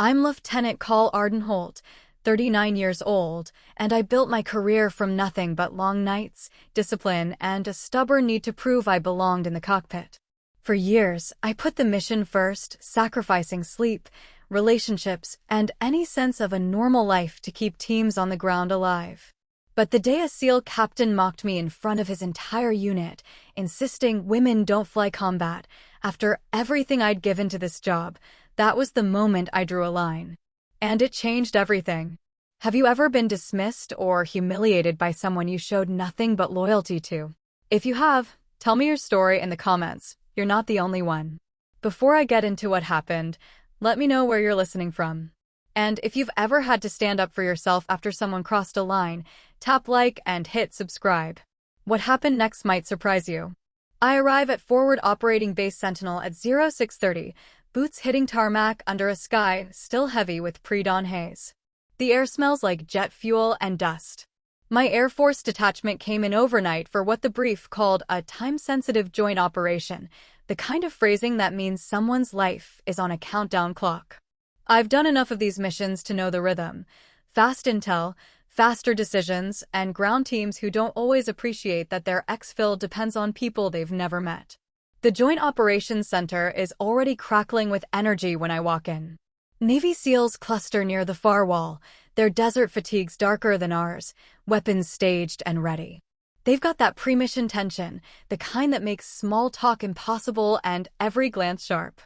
I'm Lieutenant Call Ardenholt, 39 years old, and I built my career from nothing but long nights, discipline, and a stubborn need to prove I belonged in the cockpit. For years, I put the mission first, sacrificing sleep, relationships, and any sense of a normal life to keep teams on the ground alive. But the day a SEAL captain mocked me in front of his entire unit, insisting women don't fly combat, after everything I'd given to this job, that was the moment I drew a line. And it changed everything. Have you ever been dismissed or humiliated by someone you showed nothing but loyalty to? If you have, tell me your story in the comments. You're not the only one. Before I get into what happened, let me know where you're listening from. And if you've ever had to stand up for yourself after someone crossed a line, tap like and hit subscribe. What happened next might surprise you. I arrive at Forward Operating Base Sentinel at 0630, boots hitting tarmac under a sky still heavy with pre-dawn haze. The air smells like jet fuel and dust. My Air Force detachment came in overnight for what the brief called a time-sensitive joint operation, the kind of phrasing that means someone's life is on a countdown clock. I've done enough of these missions to know the rhythm. Fast intel, faster decisions, and ground teams who don't always appreciate that their exfil depends on people they've never met. The Joint Operations Center is already crackling with energy when I walk in. Navy SEALs cluster near the far wall, their desert fatigues darker than ours, weapons staged and ready. They've got that pre-mission tension, the kind that makes small talk impossible and every glance sharp.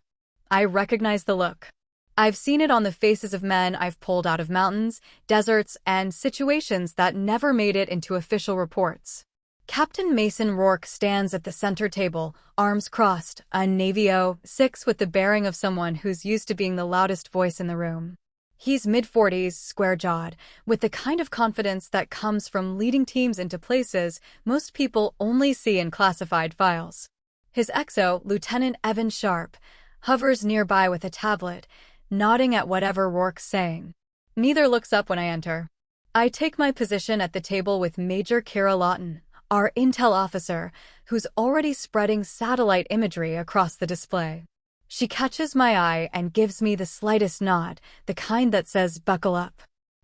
I recognize the look. I've seen it on the faces of men I've pulled out of mountains, deserts, and situations that never made it into official reports. Captain Mason Rourke stands at the center table, arms crossed, a Navy 06 with the bearing of someone who's used to being the loudest voice in the room. He's mid-40s, square-jawed, with the kind of confidence that comes from leading teams into places most people only see in classified files. His XO, Lieutenant Evan Sharp, hovers nearby with a tablet, nodding at whatever Rourke's saying. Neither looks up when I enter. I take my position at the table with Major Kira Lawton, our intel officer, who's already spreading satellite imagery across the display. She catches my eye and gives me the slightest nod, the kind that says, "Buckle up."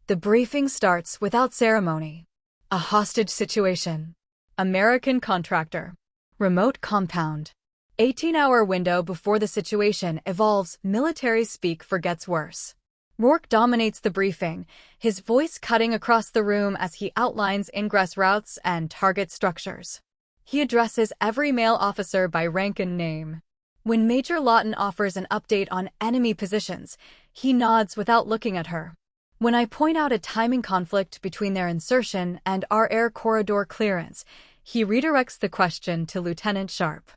The briefing starts without ceremony. A hostage situation. American contractor. Remote compound. 18-hour window before the situation evolves, military speak gets worse. Rourke dominates the briefing, his voice cutting across the room as he outlines ingress routes and target structures. He addresses every male officer by rank and name. When Major Lawton offers an update on enemy positions, he nods without looking at her. When I point out a timing conflict between their insertion and our air corridor clearance, he redirects the question to Lieutenant Sharp.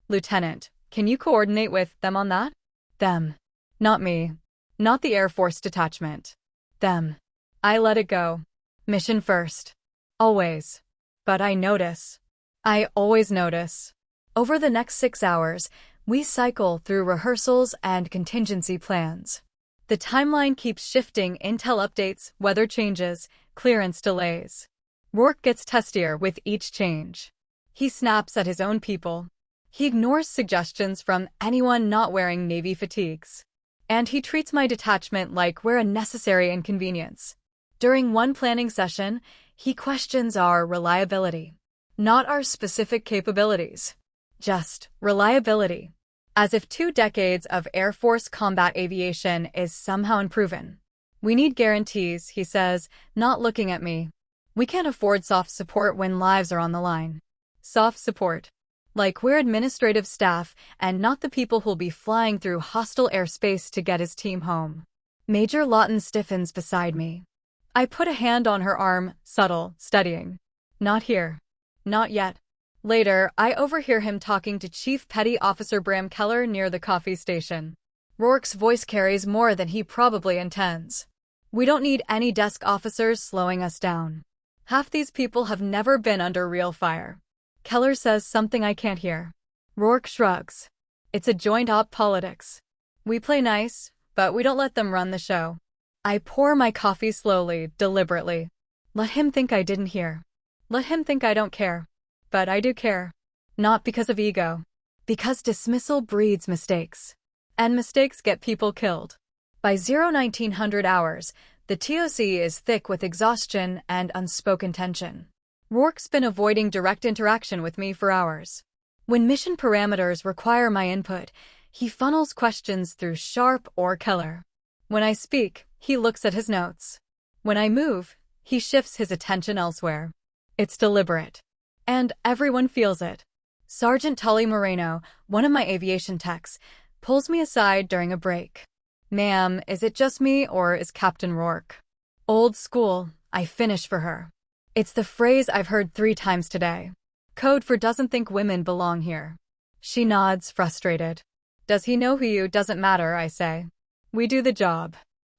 "Lieutenant, can you coordinate with them on that?" Them. Not me. Not the Air Force detachment. Them. I let it go. Mission first. Always. But I notice. I always notice. Over the next 6 hours, we cycle through rehearsals and contingency plans. The timeline keeps shifting, intel updates, weather changes, clearance delays. Rourke gets testier with each change. He snaps at his own people. He ignores suggestions from anyone not wearing Navy fatigues. And he treats my detachment like we're a necessary inconvenience. During one planning session, he questions our reliability. Not our specific capabilities. Just reliability. As if 2 decades of Air Force combat aviation is somehow unproven. "We need guarantees," he says, not looking at me. "We can't afford soft support when lives are on the line." Soft support. Like we're administrative staff and not the people who'll be flying through hostile airspace to get his team home. Major Lawton stiffens beside me. I put a hand on her arm, subtle, studying. "Not here. Not yet." Later, I overhear him talking to Chief Petty Officer Bram Keller near the coffee station. Rourke's voice carries more than he probably intends. "We don't need any desk officers slowing us down. Half these people have never been under real fire." Keller says something I can't hear. Rourke shrugs. "It's a joint op politics. We play nice, but we don't let them run the show." I pour my coffee slowly, deliberately. Let him think I didn't hear. Let him think I don't care. But I do care. Not because of ego. Because dismissal breeds mistakes. And mistakes get people killed. By 1900 hours, the TOC is thick with exhaustion and unspoken tension. Rourke's been avoiding direct interaction with me for hours. When mission parameters require my input, he funnels questions through Sharp or Keller. When I speak, he looks at his notes. When I move, he shifts his attention elsewhere. It's deliberate. And everyone feels it. Sergeant Tully Moreno, one of my aviation techs, pulls me aside during a break. "Ma'am, is it just me or is Captain Rourke?" "Old school," I finish for her. It's the phrase I've heard 3 times today. Code for doesn't think women belong here. She nods, frustrated. "Does he know who you?" "Doesn't matter," I say. "We do the job.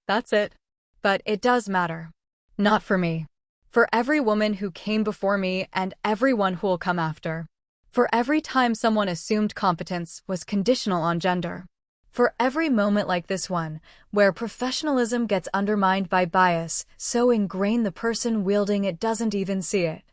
That's it." But it does matter. Not for me. For every woman who came before me and everyone who'll come after. For every time someone assumed competence was conditional on gender. For every moment like this one, where professionalism gets undermined by bias, so ingrained the person wielding it doesn't even see it.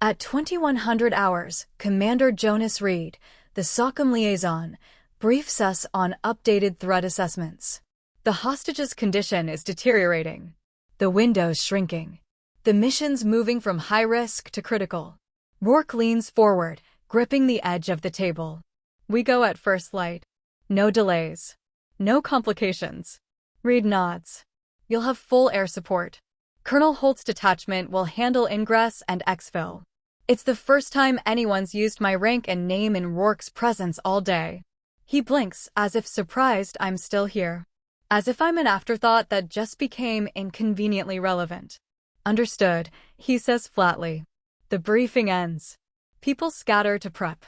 At 2100 hours, Commander Jonas Reed, the SOCOM liaison, briefs us on updated threat assessments. The hostage's condition is deteriorating. The window's shrinking. The mission's moving from high risk to critical. Rourke leans forward, gripping the edge of the table. We go at first light. No delays. No complications. Reed nods. "You'll have full air support. Colonel Holt's detachment will handle ingress and exfil." It's the first time anyone's used my rank and name in Rourke's presence all day. He blinks, as if surprised I'm still here. As if I'm an afterthought that just became inconveniently relevant. "Understood," he says flatly. The briefing ends. People scatter to prep.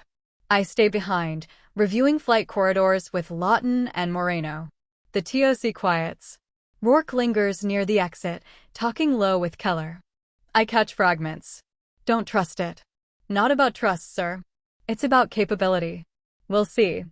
I stay behind, reviewing flight corridors with Lawton and Moreno. The TOC quiets. Rourke lingers near the exit, talking low with Keller. I catch fragments. "Don't trust it." "Not about trust, sir. It's about capability." "We'll see."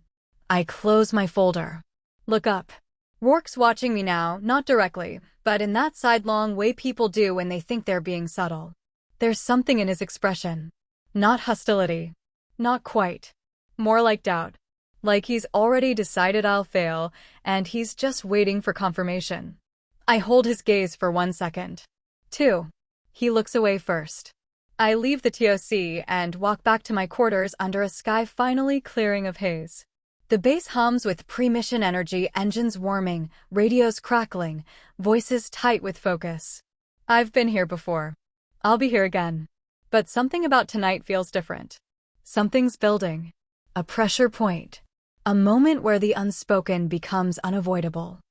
I close my folder. Look up. Rourke's watching me now, not directly, but in that sidelong way people do when they think they're being subtle. There's something in his expression. Not hostility. Not quite. More like doubt. Like he's already decided I'll fail, and he's just waiting for confirmation. I hold his gaze for 1 second. 2. He looks away first. I leave the TOC and walk back to my quarters under a sky finally clearing of haze. The base hums with pre-mission energy, engines warming, radios crackling, voices tight with focus. I've been here before. I'll be here again. But something about tonight feels different. Something's building. A pressure point. A moment where the unspoken becomes unavoidable.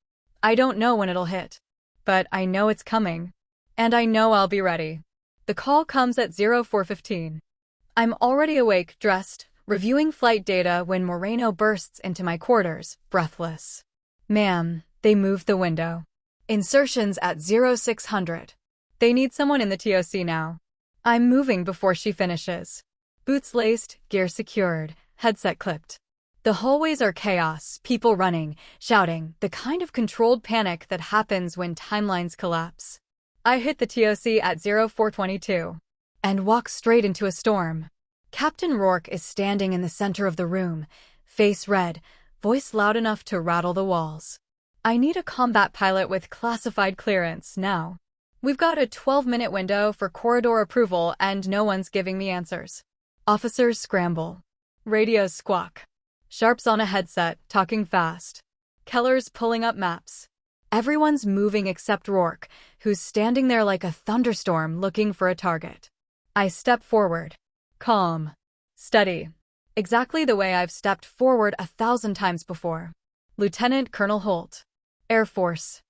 I don't know when it'll hit. But I know it's coming. And I know I'll be ready. The call comes at 04:15. I'm already awake, dressed, reviewing flight data when Moreno bursts into my quarters, breathless. "Ma'am," they moved the window. "Insertions at 0600. They need someone in the TOC now." I'm moving before she finishes. Boots laced, gear secured, headset clipped. The hallways are chaos, people running, shouting, the kind of controlled panic that happens when timelines collapse. I hit the TOC at 0422 and walk straight into a storm. Captain Rourke is standing in the center of the room, face red, voice loud enough to rattle the walls. "I need a combat pilot with classified clearance now. We've got a 12-minute window for corridor approval and no one's giving me answers." Officers scramble. Radios squawk. Sharp's on a headset, talking fast. Keller's pulling up maps. Everyone's moving except Rourke, who's standing there like a thunderstorm looking for a target. I step forward. Calm. Steady. Exactly the way I've stepped forward 1,000 times before. "Lieutenant Colonel Holt. Air Force.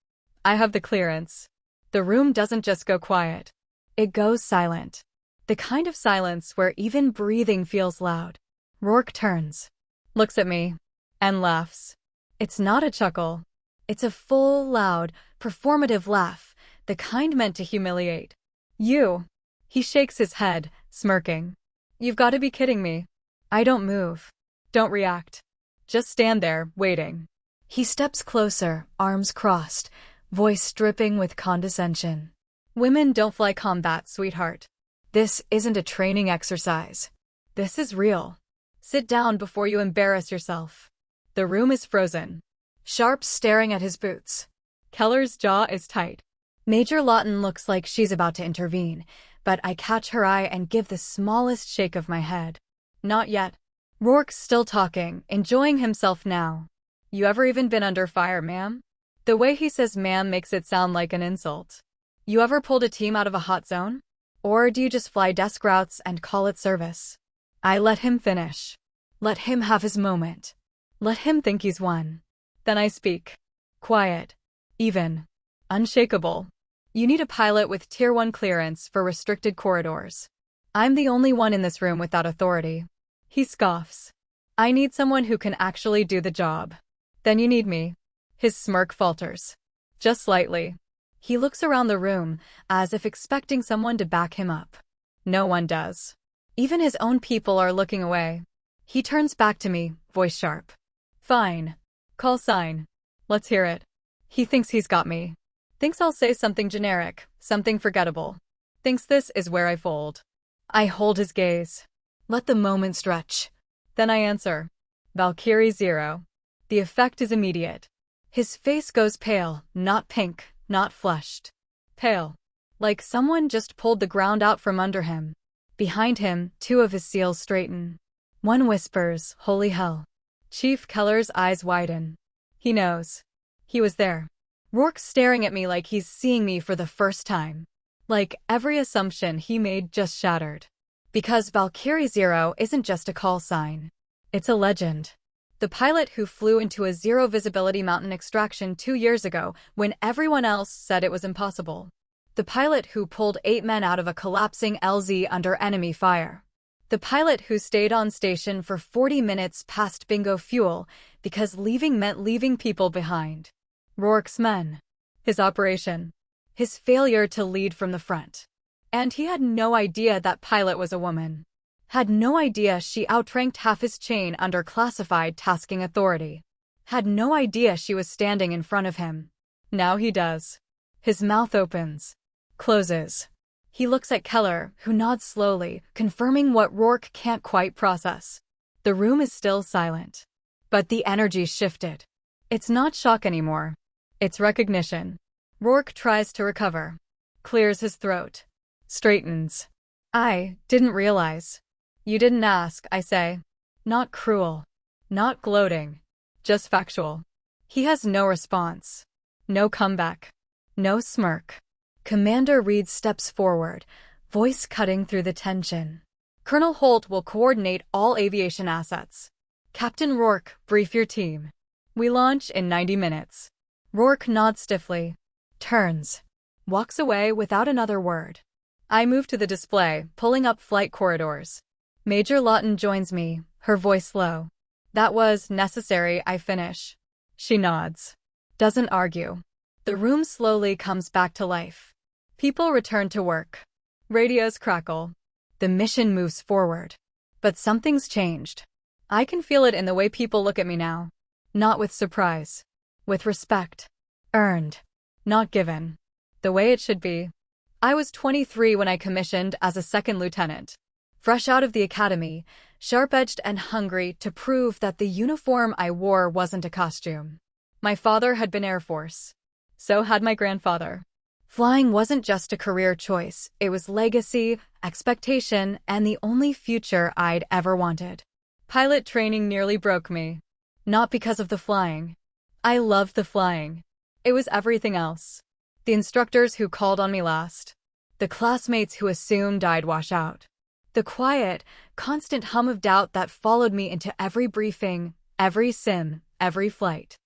I have the clearance." The room doesn't just go quiet. It goes silent. The kind of silence where even breathing feels loud. Rourke turns. Looks at me. And laughs. It's not a chuckle. It's a full, loud, performative laugh, the kind meant to humiliate. "You." He shakes his head, smirking. "You've got to be kidding me." I don't move. Don't react. Just stand there, waiting. He steps closer, arms crossed, voice dripping with condescension. "Women don't fly combat, sweetheart. This isn't a training exercise. This is real. Sit down before you embarrass yourself." The room is frozen. Sharp staring at his boots. Keller's jaw is tight. Major Lawton looks like she's about to intervene, but I catch her eye and give the smallest shake of my head. Not yet. Rourke's still talking, enjoying himself now. You ever even been under fire, ma'am? The way he says ma'am makes it sound like an insult. You ever pulled a team out of a hot zone? Or do you just fly desk routes and call it service? I let him finish. Let him have his moment. Let him think he's won. Then I speak. Quiet. Even. Unshakable. You need a pilot with Tier 1 clearance for restricted corridors. I'm the only one in this room without authority. He scoffs. I need someone who can actually do the job. Then you need me. His smirk falters. Just slightly. He looks around the room, as if expecting someone to back him up. No one does. Even his own people are looking away. He turns back to me, voice sharp. Fine. Call sign. Let's hear it. He thinks he's got me. Thinks I'll say something generic, something forgettable. Thinks this is where I fold. I hold his gaze. Let the moment stretch. Then I answer. Valkyrie 0. The effect is immediate. His face goes pale, not pink, not flushed. Pale. Like someone just pulled the ground out from under him. Behind him, 2 of his seals straighten. One whispers, holy hell. Chief Keller's eyes widen. He knows. He was there. Rourke's staring at me like he's seeing me for the first time. Like every assumption he made just shattered. Because Valkyrie 0 isn't just a call sign. It's a legend. The pilot who flew into a zero-visibility mountain extraction 2 years ago when everyone else said it was impossible. The pilot who pulled 8 men out of a collapsing LZ under enemy fire. The pilot who stayed on station for 40 minutes past bingo fuel because leaving meant leaving people behind. Rourke's men. His operation. His failure to lead from the front. And he had no idea that pilot was a woman. Had no idea she outranked half his chain under classified tasking authority. Had no idea she was standing in front of him. Now he does. His mouth opens. Closes. He looks at Keller, who nods slowly, confirming what Rourke can't quite process. The room is still silent. But the energy shifted. It's not shock anymore. It's recognition. Rourke tries to recover. Clears his throat. Straightens. I didn't realize. You didn't ask, I say. Not cruel. Not gloating. Just factual. He has no response. No comeback. No smirk. Commander Reed steps forward, voice cutting through the tension. Colonel Holt will coordinate all aviation assets. Captain Rourke, brief your team. We launch in 90 minutes. Rourke nods stiffly. Turns. Walks away without another word. I move to the display, pulling up flight corridors. Major Lawton joins me, her voice low. That was necessary, I finish. She nods. Doesn't argue. The room slowly comes back to life. People return to work. Radios crackle. The mission moves forward. But something's changed. I can feel it in the way people look at me now. Not with surprise. With respect. Earned. Not given. The way it should be. I was 23 when I commissioned as a second lieutenant. Fresh out of the academy, sharp-edged and hungry to prove that the uniform I wore wasn't a costume. My father had been Air Force. So had my grandfather. Flying wasn't just a career choice, it was legacy, expectation, and the only future I'd ever wanted. Pilot training nearly broke me. Not because of the flying. I loved the flying. It was everything else. The instructors who called on me last. The classmates who assumed I'd wash out. The quiet, constant hum of doubt that followed me into every briefing, every sim, every flight.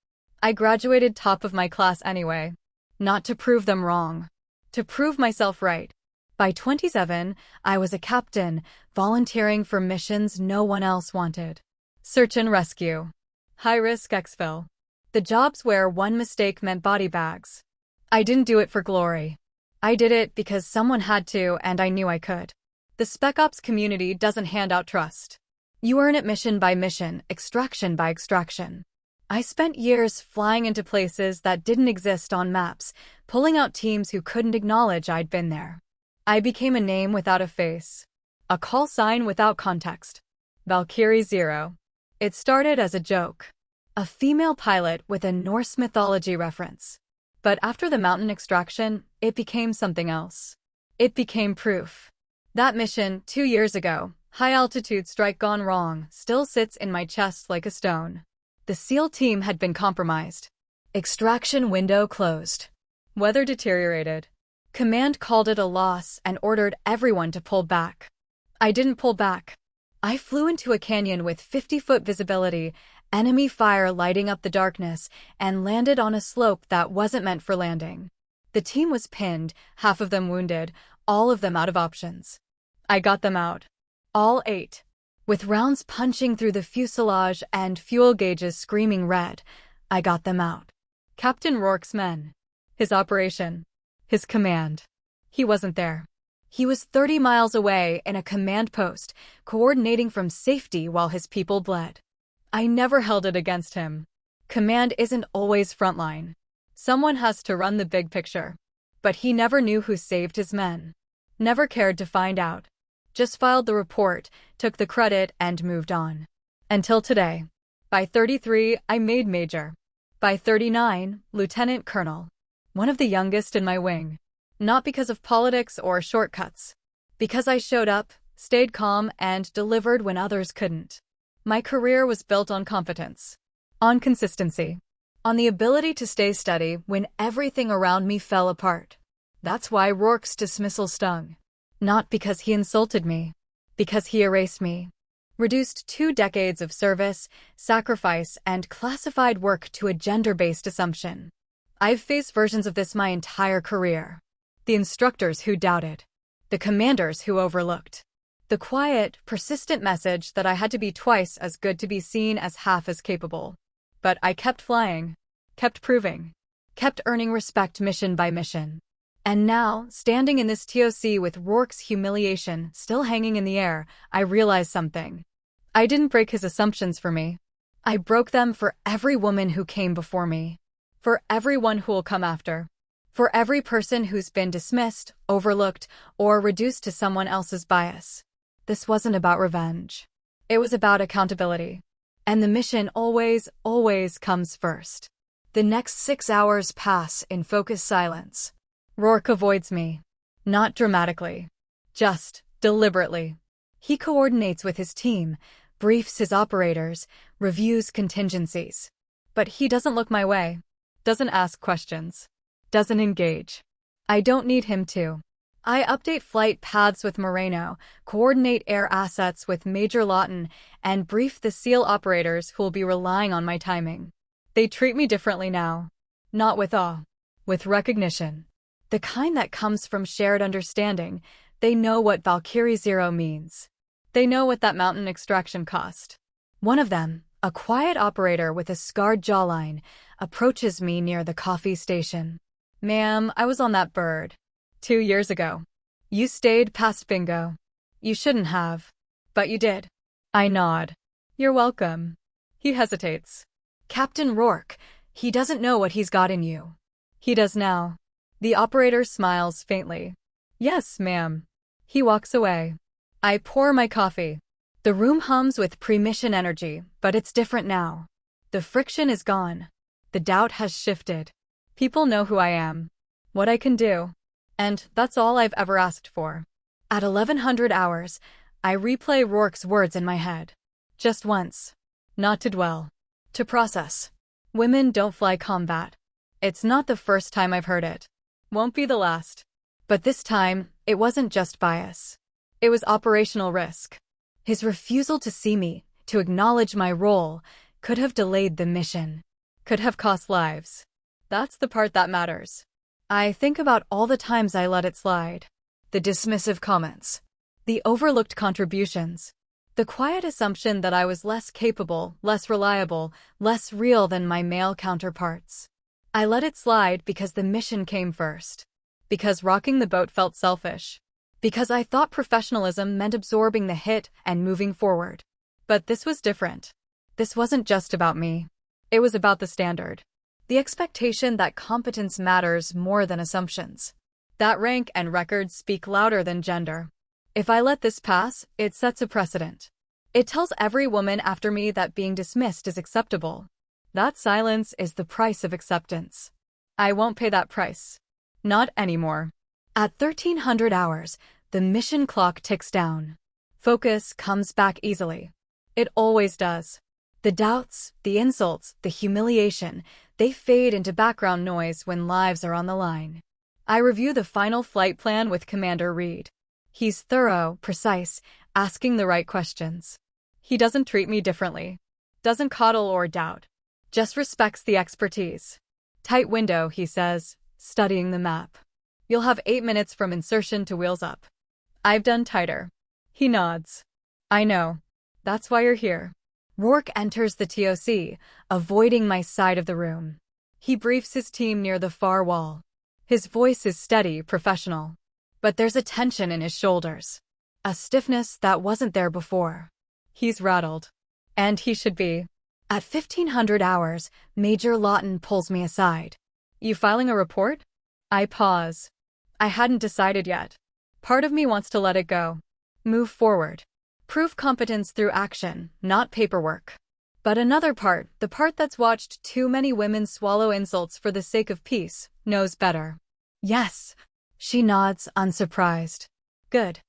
I graduated top of my class anyway. Not to prove them wrong. To prove myself right. By 27, I was a captain, volunteering for missions no one else wanted. Search and rescue. High-risk exfil. The jobs where one mistake meant body bags. I didn't do it for glory. I did it because someone had to and I knew I could. The Spec Ops community doesn't hand out trust. You earn it mission by mission, extraction by extraction. I spent years flying into places that didn't exist on maps, pulling out teams who couldn't acknowledge I'd been there. I became a name without a face. A call sign without context. Valkyrie 0. It started as a joke. A female pilot with a Norse mythology reference. But after the mountain extraction, it became something else. It became proof. That mission, 2 years ago, high-altitude strike gone wrong, still sits in my chest like a stone. The SEAL team had been compromised. Extraction window closed. Weather deteriorated. Command called it a loss and ordered everyone to pull back. I didn't pull back. I flew into a canyon with 50-foot visibility, enemy fire lighting up the darkness, and landed on a slope that wasn't meant for landing. The team was pinned, half of them wounded, all of them out of options. I got them out. All 8. With rounds punching through the fuselage and fuel gauges screaming red, I got them out. Captain Rourke's men. His operation. His command. He wasn't there. He was 30 miles away in a command post, coordinating from safety while his people bled. I never held it against him. Command isn't always frontline. Someone has to run the big picture. But he never knew who saved his men. Never cared to find out. Just filed the report, took the credit, and moved on. Until today. By 33, I made major. By 39, lieutenant colonel. One of the youngest in my wing. Not because of politics or shortcuts. Because I showed up, stayed calm, and delivered when others couldn't. My career was built on competence. On consistency. On the ability to stay steady when everything around me fell apart. That's why Rourke's dismissal stung. Not because he insulted me. Because he erased me. Reduced 2 decades of service, sacrifice, and classified work to a gender-based assumption. I've faced versions of this my entire career. The instructors who doubted. The commanders who overlooked. The quiet, persistent message that I had to be twice as good to be seen as half as capable. But I kept flying. Kept proving. Kept earning respect mission by mission. And now, standing in this TOC with Rourke's humiliation still hanging in the air, I realized something. I didn't break his assumptions for me. I broke them for every woman who came before me. For everyone who will come after. For every person who's been dismissed, overlooked, or reduced to someone else's bias. This wasn't about revenge. It was about accountability. And the mission always, always comes first. The next 6 hours pass in focused silence. Rourke avoids me. Not dramatically. Just deliberately. He coordinates with his team, briefs his operators, reviews contingencies. But he doesn't look my way. Doesn't ask questions. Doesn't engage. I don't need him to. I update flight paths with Moreno, coordinate air assets with Major Lawton, and brief the SEAL operators who will be relying on my timing. They treat me differently now. Not with awe. With recognition. The kind that comes from shared understanding. They know what Valkyrie Zero means. They know what that mountain extraction cost. One of them, a quiet operator with a scarred jawline, approaches me near the coffee station. Ma'am, I was on that bird. 2 years ago. You stayed past bingo. You shouldn't have. But you did. I nod. You're welcome. He hesitates. Captain Rourke, he doesn't know what he's got in you. He does now. The operator smiles faintly. Yes, ma'am. He walks away. I pour my coffee. The room hums with pre-mission energy, but it's different now. The friction is gone. The doubt has shifted. People know who I am. What I can do. And that's all I've ever asked for. At 1100 hours, I replay Rourke's words in my head. Just once. Not to dwell. To process. Women don't fly combat. It's not the first time I've heard it. Won't be the last. But this time, it wasn't just bias. It was operational risk. His refusal to see me, to acknowledge my role, could have delayed the mission. Could have cost lives. That's the part that matters. I think about all the times I let it slide. The dismissive comments. The overlooked contributions. The quiet assumption that I was less capable, less reliable, less real than my male counterparts. I let it slide because the mission came first. Because rocking the boat felt selfish. Because I thought professionalism meant absorbing the hit and moving forward. But this was different. This wasn't just about me. It was about the standard. The expectation that competence matters more than assumptions. That rank and record speak louder than gender. If I let this pass, it sets a precedent. It tells every woman after me that being dismissed is acceptable. That silence is the price of acceptance. I won't pay that price. Not anymore. At 1300 hours, the mission clock ticks down. Focus comes back easily. It always does. The doubts, the insults, the humiliation, they fade into background noise when lives are on the line. I review the final flight plan with Commander Reed. He's thorough, precise, asking the right questions. He doesn't treat me differently. Doesn't coddle or doubt. Just respects the expertise. Tight window, he says, studying the map. You'll have 8 minutes from insertion to wheels up. I've done tighter. He nods. I know. That's why you're here. Rourke enters the TOC, avoiding my side of the room. He briefs his team near the far wall. His voice is steady, professional. But there's a tension in his shoulders. A stiffness that wasn't there before. He's rattled. And he should be. At 1500 hours, Major Lawton pulls me aside. You filing a report? I pause. I hadn't decided yet. Part of me wants to let it go. Move forward. Prove competence through action, not paperwork. But another part, the part that's watched too many women swallow insults for the sake of peace, knows better. Yes. She nods, unsurprised. Good.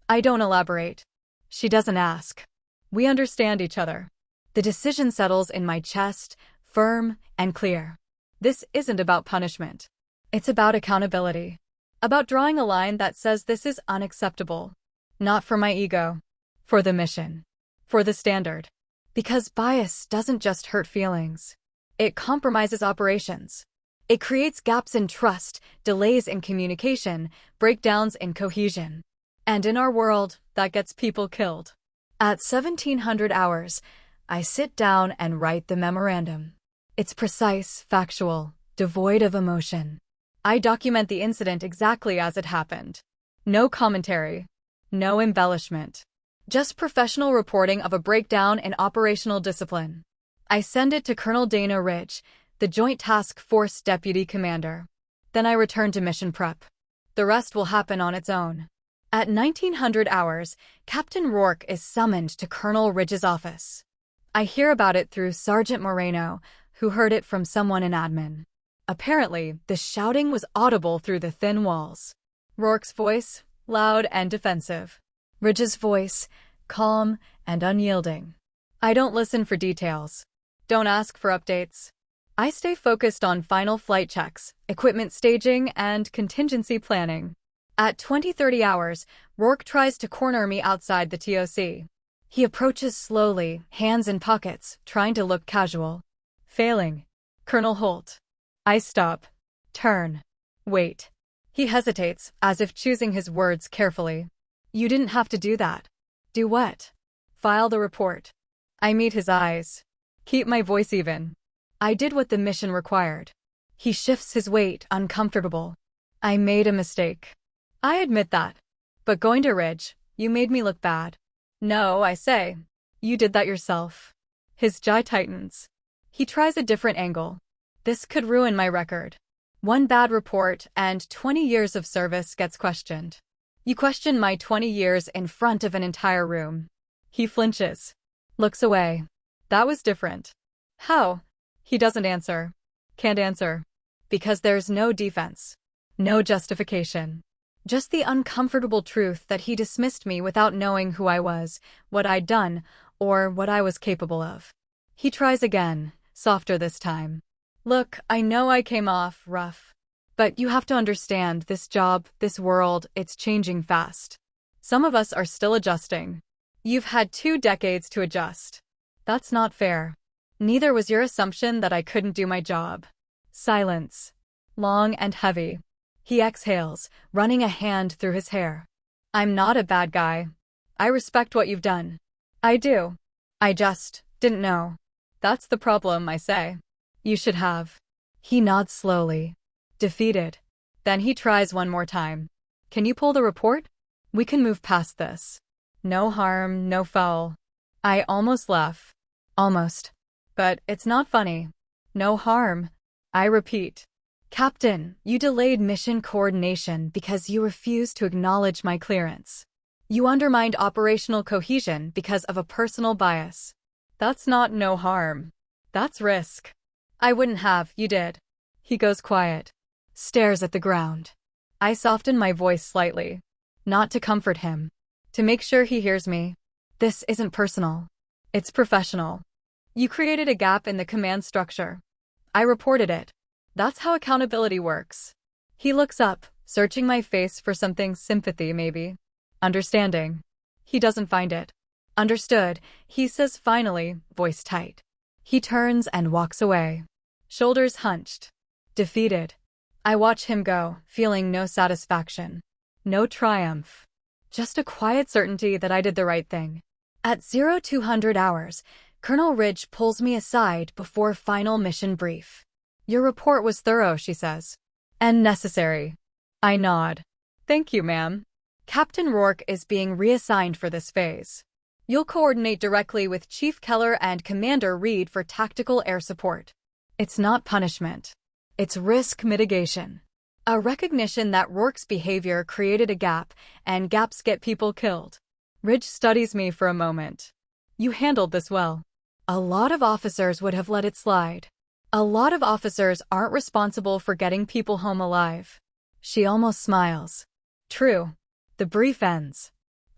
I don't elaborate. She doesn't ask. We understand each other. The decision settles in my chest, firm and clear. This isn't about punishment. It's about accountability. About drawing a line that says this is unacceptable. Not for my ego. For the mission. For the standard. Because bias doesn't just hurt feelings. It compromises operations. It creates gaps in trust, delays in communication, breakdowns in cohesion. And in our world, that gets people killed. At 1700 hours, I sit down and write the memorandum. It's precise, factual, devoid of emotion. I document the incident exactly as it happened. No commentary. No embellishment. Just professional reporting of a breakdown in operational discipline. I send it to Colonel Dana Ridge, the Joint Task Force Deputy Commander. Then I return to mission prep. The rest will happen on its own. At 1900 hours, Captain Rourke is summoned to Colonel Ridge's office. I hear about it through Sergeant Moreno, who heard it from someone in admin. Apparently, the shouting was audible through the thin walls. Rourke's voice, loud and defensive. Ridge's voice, calm and unyielding. I don't listen for details. Don't ask for updates. I stay focused on final flight checks, equipment staging, and contingency planning. At 20:30 hours, Rourke tries to corner me outside the TOC. He approaches slowly, hands in pockets, trying to look casual. Failing. Colonel Holt. I stop. Turn. Wait. He hesitates, as if choosing his words carefully. You didn't have to do that. Do what? File the report. I meet his eyes. Keep my voice even. I did what the mission required. He shifts his weight, uncomfortable. I made a mistake. I admit that. But going to Ridge, you made me look bad. No, I say. You did that yourself. His jaw tightens. He tries a different angle. This could ruin my record. One bad report and 20 years of service gets questioned. You question my 20 years in front of an entire room. He flinches. Looks away. That was different. How? He doesn't answer. Can't answer. Because there's no defense. No justification. Just the uncomfortable truth that he dismissed me without knowing who I was, what I'd done, or what I was capable of. He tries again, softer this time. Look, I know I came off rough. But you have to understand, this job, this world, it's changing fast. Some of us are still adjusting. You've had 2 decades to adjust. That's not fair. Neither was your assumption that I couldn't do my job. Silence. Long and heavy. He exhales, running a hand through his hair. I'm not a bad guy. I respect what you've done. I do. I just didn't know. That's the problem, I say. You should have. He nods slowly. Defeated. Then he tries one more time. Can you pull the report? We can move past this. No harm, no foul. I almost laugh. Almost. But it's not funny. No harm. I repeat. Captain, you delayed mission coordination because you refused to acknowledge my clearance. You undermined operational cohesion because of a personal bias. That's not no harm. That's risk. I wouldn't have, you did. He goes quiet, stares at the ground. I soften my voice slightly, not to comfort him, to make sure he hears me. This isn't personal. It's professional. You created a gap in the command structure. I reported it. That's how accountability works. He looks up, searching my face for something sympathy maybe. Understanding. He doesn't find it. Understood, he says finally, voice tight. He turns and walks away. Shoulders hunched. Defeated. I watch him go, feeling no satisfaction. No triumph. Just a quiet certainty that I did the right thing. At 0200 hours, Colonel Ridge pulls me aside before final mission brief. Your report was thorough, she says. And necessary. I nod. Thank you, ma'am. Captain Rourke is being reassigned for this phase. You'll coordinate directly with Chief Keller and Commander Reed for tactical air support. It's not punishment. It's risk mitigation. A recognition that Rourke's behavior created a gap, and gaps get people killed. Ridge studies me for a moment. You handled this well. A lot of officers would have let it slide. A lot of officers aren't responsible for getting people home alive. She almost smiles. True. The brief ends.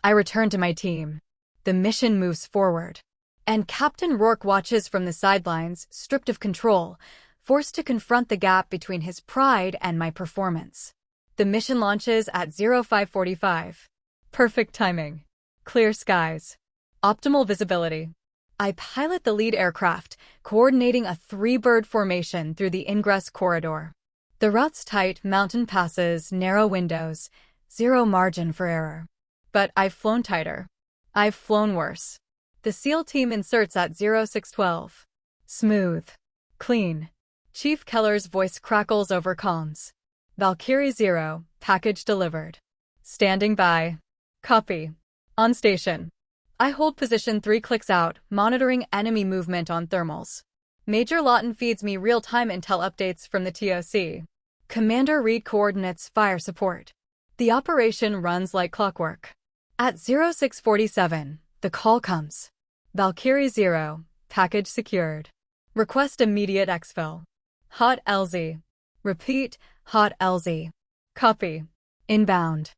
I return to my team. The mission moves forward. And Captain Rourke watches from the sidelines, stripped of control, forced to confront the gap between his pride and my performance. The mission launches at 0545. Perfect timing. Clear skies. Optimal visibility. I pilot the lead aircraft, coordinating a three-bird formation through the ingress corridor. The route's tight, mountain passes, narrow windows, zero margin for error. But I've flown tighter. I've flown worse. The SEAL team inserts at 0612. Smooth. Clean. Chief Keller's voice crackles over comms. Valkyrie 0, package delivered. Standing by. Copy. On station. I hold position 3 clicks out, monitoring enemy movement on thermals. Major Lawton feeds me real-time intel updates from the TOC. Commander Reed coordinates fire support. The operation runs like clockwork. At 0647, the call comes. Valkyrie 0, package secured. Request immediate exfil. Hot LZ. Repeat, hot LZ. Copy. Inbound.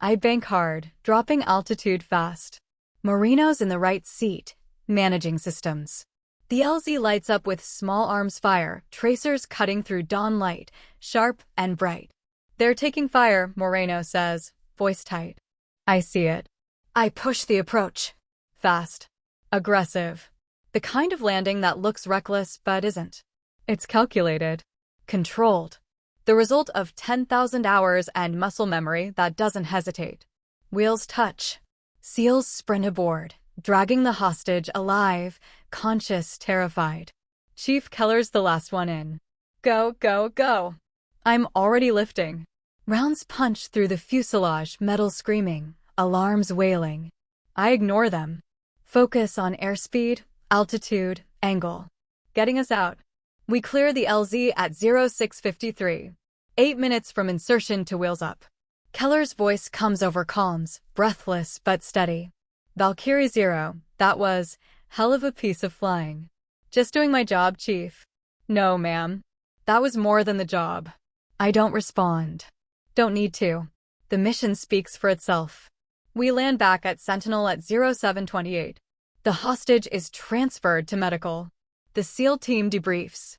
I bank hard, dropping altitude fast. Marino's in the right seat, managing systems. The LZ lights up with small arms fire, tracers cutting through dawn light, sharp and bright. They're taking fire, Moreno says, voice tight. I see it. I push the approach. Fast. Aggressive. The kind of landing that looks reckless but isn't. It's calculated. Controlled. The result of 10,000 hours and muscle memory that doesn't hesitate. Wheels touch. SEALs sprint aboard, dragging the hostage alive, conscious, terrified. Chief Keller's the last one in. Go, go, go. I'm already lifting. Rounds punch through the fuselage, metal screaming, alarms wailing. I ignore them. Focus on airspeed, altitude, angle. Getting us out. We clear the LZ at 0653. 8 minutes from insertion to wheels up. Keller's voice comes over comms, breathless but steady. Valkyrie 0, that was hell of a piece of flying. Just doing my job, Chief. No, ma'am. That was more than the job. I don't respond. Don't need to. The mission speaks for itself. We land back at Sentinel at 0728. The hostage is transferred to medical. The SEAL team debriefs.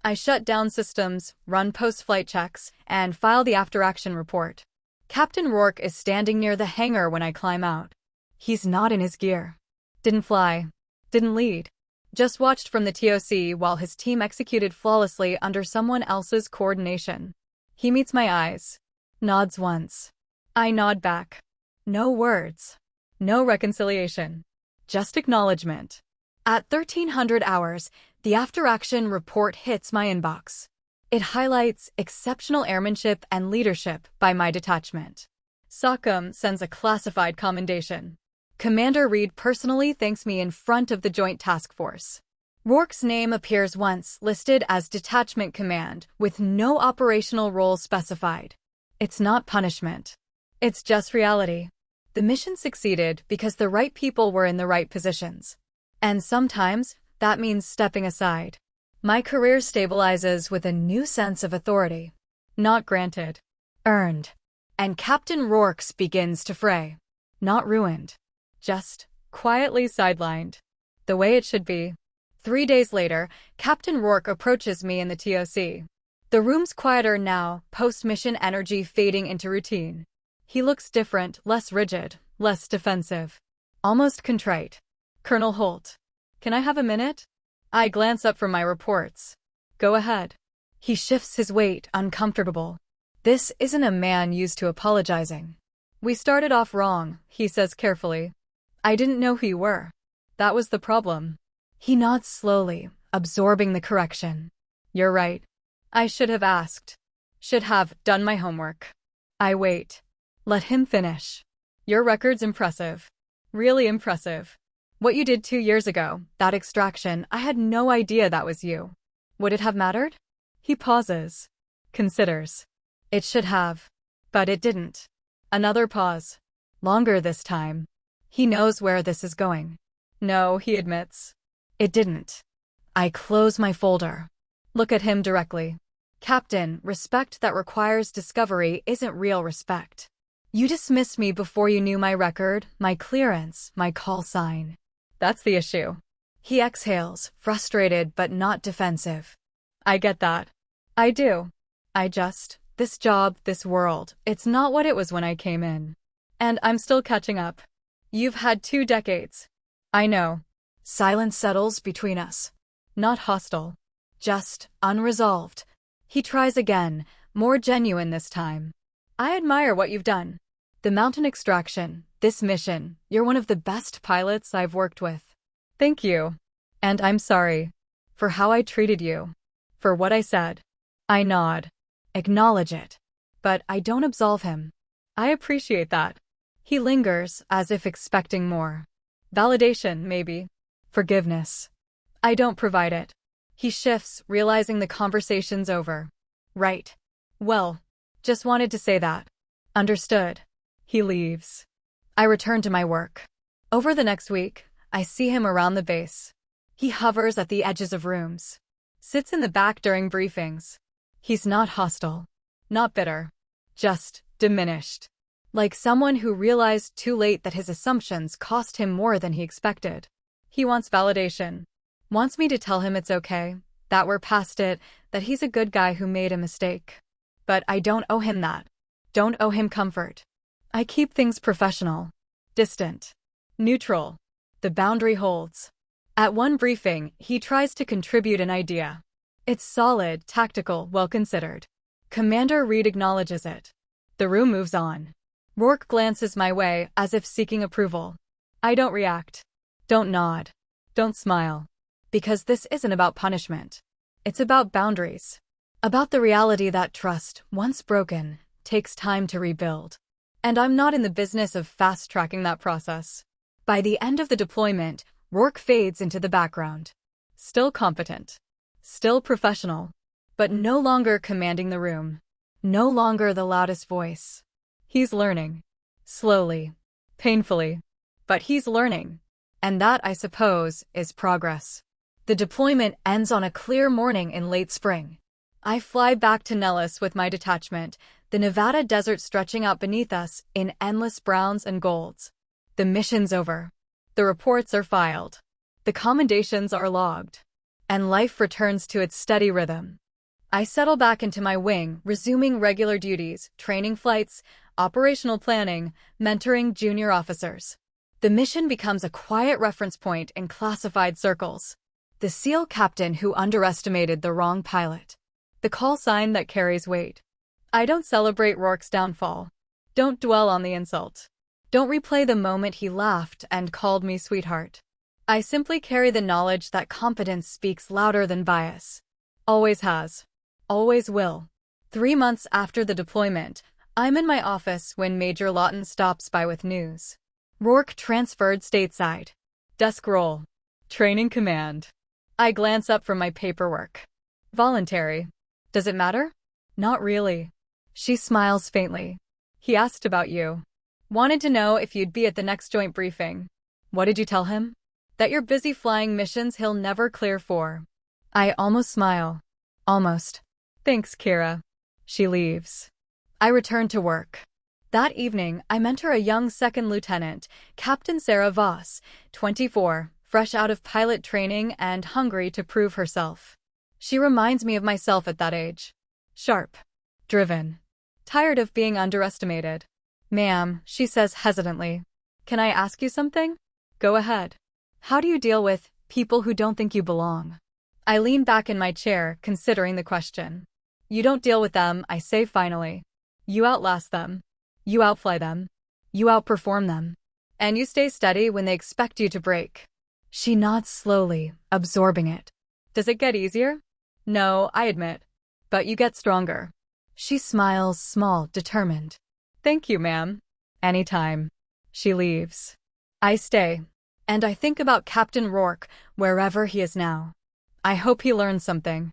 I shut down systems, run post-flight checks, and file the after-action report. Captain Rourke is standing near the hangar when I climb out. He's not in his gear. Didn't fly. Didn't lead. Just watched from the TOC while his team executed flawlessly under someone else's coordination. He meets my eyes. Nods once. I nod back. No words. No reconciliation. Just acknowledgement. At 1300 hours, the after-action report hits my inbox. It highlights exceptional airmanship and leadership by my detachment. SOCOM sends a classified commendation. Commander Reed personally thanks me in front of the Joint Task Force. Rourke's name appears once, listed as Detachment Command, with no operational role specified. It's not punishment. It's just reality. The mission succeeded because the right people were in the right positions. And sometimes, that means stepping aside. My career stabilizes with a new sense of authority. Not granted. Earned. And Captain Rourke's begins to fray. Not ruined. Just quietly sidelined. The way it should be. 3 days later, Captain Rourke approaches me in the TOC. The room's quieter now, post-mission energy fading into routine. He looks different, less rigid, less defensive. Almost contrite. Colonel Holt. Can I have a minute? I glance up from my reports. Go ahead. He shifts his weight, uncomfortable. This isn't a man used to apologizing. We started off wrong, he says carefully. I didn't know who you were. That was the problem. He nods slowly, absorbing the correction. You're right. I should have asked. Should have done my homework. I wait. Let him finish. Your record's impressive. Really impressive. What you did 2 years ago, that extraction, I had no idea that was you. Would it have mattered? He pauses. Considers. It should have. But it didn't. Another pause. Longer this time. He knows where this is going. No, he admits. It didn't. I close my folder. Look at him directly. Captain, respect that requires discovery isn't real respect. You dismissed me before you knew my record, my clearance, my call sign. That's the issue. He exhales, frustrated but not defensive. I get that. I do. This job, this world, it's not what it was when I came in. And I'm still catching up. You've had 2 decades. I know. Silence settles between us. Not hostile. Just unresolved. He tries again, more genuine this time. I admire what you've done. The mountain extraction, this mission, you're one of the best pilots I've worked with. Thank you. And I'm sorry. For how I treated you. For what I said. I nod. Acknowledge it. But I don't absolve him. I appreciate that. He lingers, as if expecting more. Validation, maybe. Forgiveness. I don't provide it. He shifts, realizing the conversation's over. Right. Well, just wanted to say that. Understood. He leaves. I return to my work. Over the next week, I see him around the base. He hovers at the edges of rooms. Sits in the back during briefings. He's not hostile. Not bitter. Just diminished. Like someone who realized too late that his assumptions cost him more than he expected. He wants validation. Wants me to tell him it's okay, that we're past it, that he's a good guy who made a mistake. But I don't owe him that. Don't owe him comfort. I keep things professional. Distant. Neutral. The boundary holds. At one briefing, he tries to contribute an idea. It's solid, tactical, well-considered. Commander Reed acknowledges it. The room moves on. Rourke glances my way, as if seeking approval. I don't react. Don't nod. Don't smile. Because this isn't about punishment. It's about boundaries. About the reality that trust, once broken, takes time to rebuild. And I'm not in the business of fast-tracking that process. By the end of the deployment, Rourke fades into the background. Still competent. Still professional. But no longer commanding the room. No longer the loudest voice. He's learning. Slowly. Painfully. But he's learning. And that, I suppose, is progress. The deployment ends on a clear morning in late spring. I fly back to Nellis with my detachment, the Nevada desert stretching out beneath us in endless browns and golds. The mission's over. The reports are filed. The commendations are logged. And life returns to its steady rhythm. I settle back into my wing, resuming regular duties, training flights, operational planning, mentoring junior officers. The mission becomes a quiet reference point in classified circles. The SEAL captain who underestimated the wrong pilot. The call sign that carries weight. I don't celebrate Rourke's downfall. Don't dwell on the insult. Don't replay the moment he laughed and called me sweetheart. I simply carry the knowledge that competence speaks louder than bias. Always has. Always will. 3 months after the deployment, I'm in my office when Major Lawton stops by with news. Rourke transferred stateside. Desk roll. Training command. I glance up from my paperwork. Voluntary. Does it matter? Not really. She smiles faintly. He asked about you. Wanted to know if you'd be at the next joint briefing. What did you tell him? That you're busy flying missions he'll never clear for. I almost smile. Almost. Thanks, Kira. She leaves. I return to work. That evening, I mentor a young second lieutenant, Captain Sarah Voss, 24, fresh out of pilot training and hungry to prove herself. She reminds me of myself at that age. Sharp. Driven. Tired of being underestimated. Ma'am, she says hesitantly. Can I ask you something? Go ahead. How do you deal with people who don't think you belong? I lean back in my chair, considering the question. You don't deal with them, I say finally. You outlast them. You outfly them. You outperform them. And you stay steady when they expect you to break. She nods slowly, absorbing it. Does it get easier? No, I admit. But you get stronger. She smiles, small, determined. Thank you, ma'am. Anytime. She leaves. I stay. And I think about Captain Rourke, wherever he is now. I hope he learns something.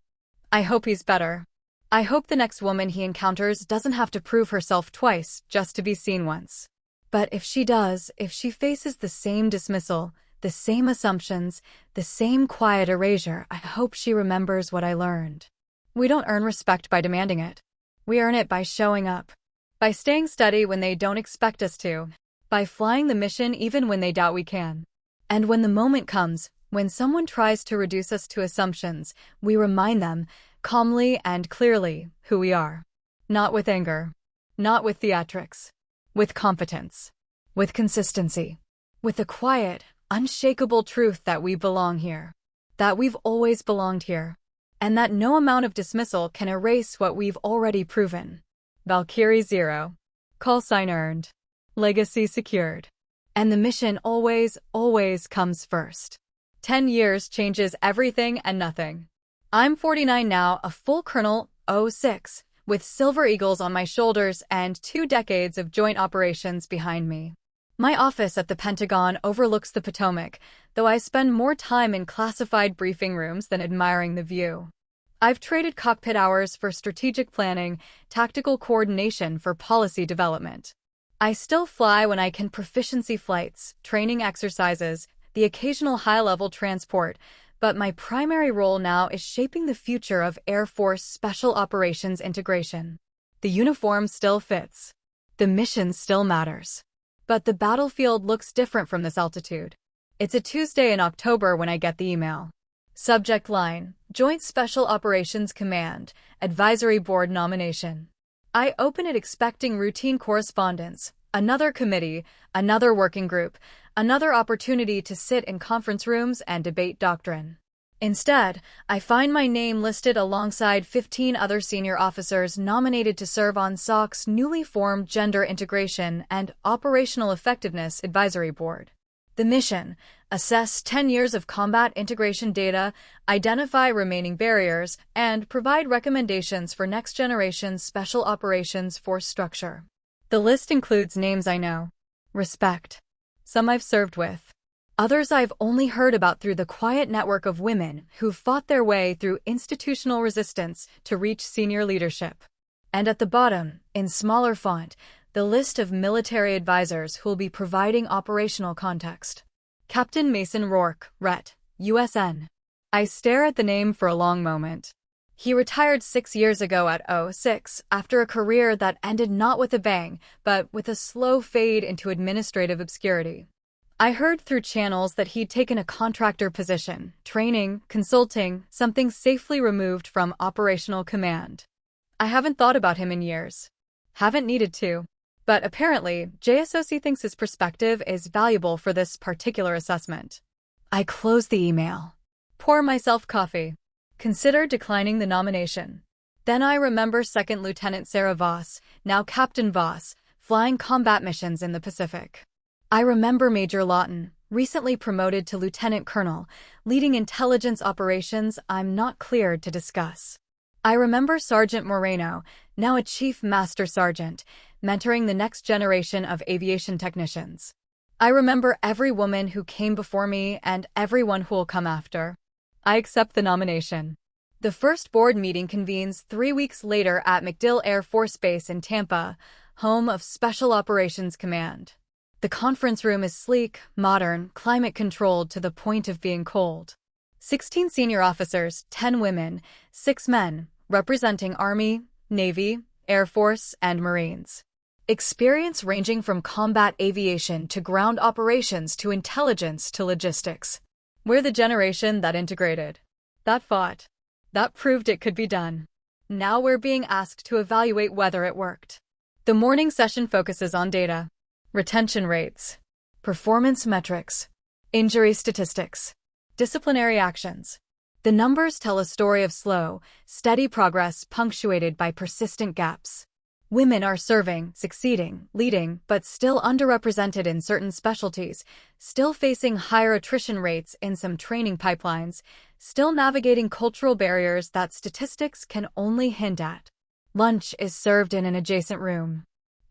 I hope he's better. I hope the next woman he encounters doesn't have to prove herself twice just to be seen once. But if she does, if she faces the same dismissal, the same assumptions, the same quiet erasure, I hope she remembers what I learned. We don't earn respect by demanding it. We earn it by showing up. By staying steady when they don't expect us to. By flying the mission even when they doubt we can. And when the moment comes, when someone tries to reduce us to assumptions, we remind them, calmly and clearly, who we are. Not with anger. Not with theatrics. With competence. With consistency. With the quiet, unshakable truth that we belong here. That we've always belonged here. And that no amount of dismissal can erase what we've already proven. Valkyrie 0. Call sign earned. Legacy secured. And the mission always, always comes first. 10 years changes everything and nothing. I'm 49 now, a full colonel, 06, with Silver Eagles on my shoulders and 2 decades of joint operations behind me. My office at the Pentagon overlooks the Potomac, though I spend more time in classified briefing rooms than admiring the view. I've traded cockpit hours for strategic planning, tactical coordination for policy development. I still fly when I can, proficiency flights, training exercises, the occasional high-level transport, but my primary role now is shaping the future of Air Force Special Operations integration. The uniform still fits. The mission still matters. But the battlefield looks different from this altitude. It's a Tuesday in October when I get the email. Subject line, Joint Special Operations Command, Advisory Board nomination. I open it expecting routine correspondence, another committee, another working group, another opportunity to sit in conference rooms and debate doctrine. Instead, I find my name listed alongside 15 other senior officers nominated to serve on SOC's newly formed Gender Integration and Operational Effectiveness Advisory Board. The mission: assess 10 years of combat integration data, identify remaining barriers, and provide recommendations for next-generation Special Operations Force structure. The list includes names I know, respect. Some I've served with. Others I've only heard about through the quiet network of women who've fought their way through institutional resistance to reach senior leadership. And at the bottom, in smaller font, the list of military advisors who'll be providing operational context. Captain Mason Rourke, Ret. USN. I stare at the name for a long moment. He retired 6 years ago at 06 after a career that ended not with a bang, but with a slow fade into administrative obscurity. I heard through channels that he'd taken a contractor position, training, consulting, something safely removed from operational command. I haven't thought about him in years. Haven't needed to. But apparently, JSOC thinks his perspective is valuable for this particular assessment. I close the email. Pour myself coffee. Consider declining the nomination. Then I remember Second Lieutenant Sarah Voss, now Captain Voss, flying combat missions in the Pacific. I remember Major Lawton, recently promoted to Lieutenant Colonel, leading intelligence operations I'm not cleared to discuss. I remember Sergeant Moreno, now a Chief Master Sergeant, mentoring the next generation of aviation technicians. I remember every woman who came before me and everyone who'll come after. I accept the nomination. The first board meeting convenes 3 weeks later at MacDill Air Force Base in Tampa, home of Special Operations Command. The conference room is sleek, modern, climate-controlled to the point of being cold. 16 senior officers, 10 women, 6 men, representing Army, Navy, Air Force, and Marines. Experience ranging from combat aviation to ground operations to intelligence to logistics. We're the generation that integrated, that fought, that proved it could be done. Now we're being asked to evaluate whether it worked. The morning session focuses on data, retention rates, performance metrics, injury statistics, disciplinary actions. The numbers tell a story of slow, steady progress punctuated by persistent gaps. Women are serving, succeeding, leading, but still underrepresented in certain specialties, still facing higher attrition rates in some training pipelines, still navigating cultural barriers that statistics can only hint at. Lunch is served in an adjacent room.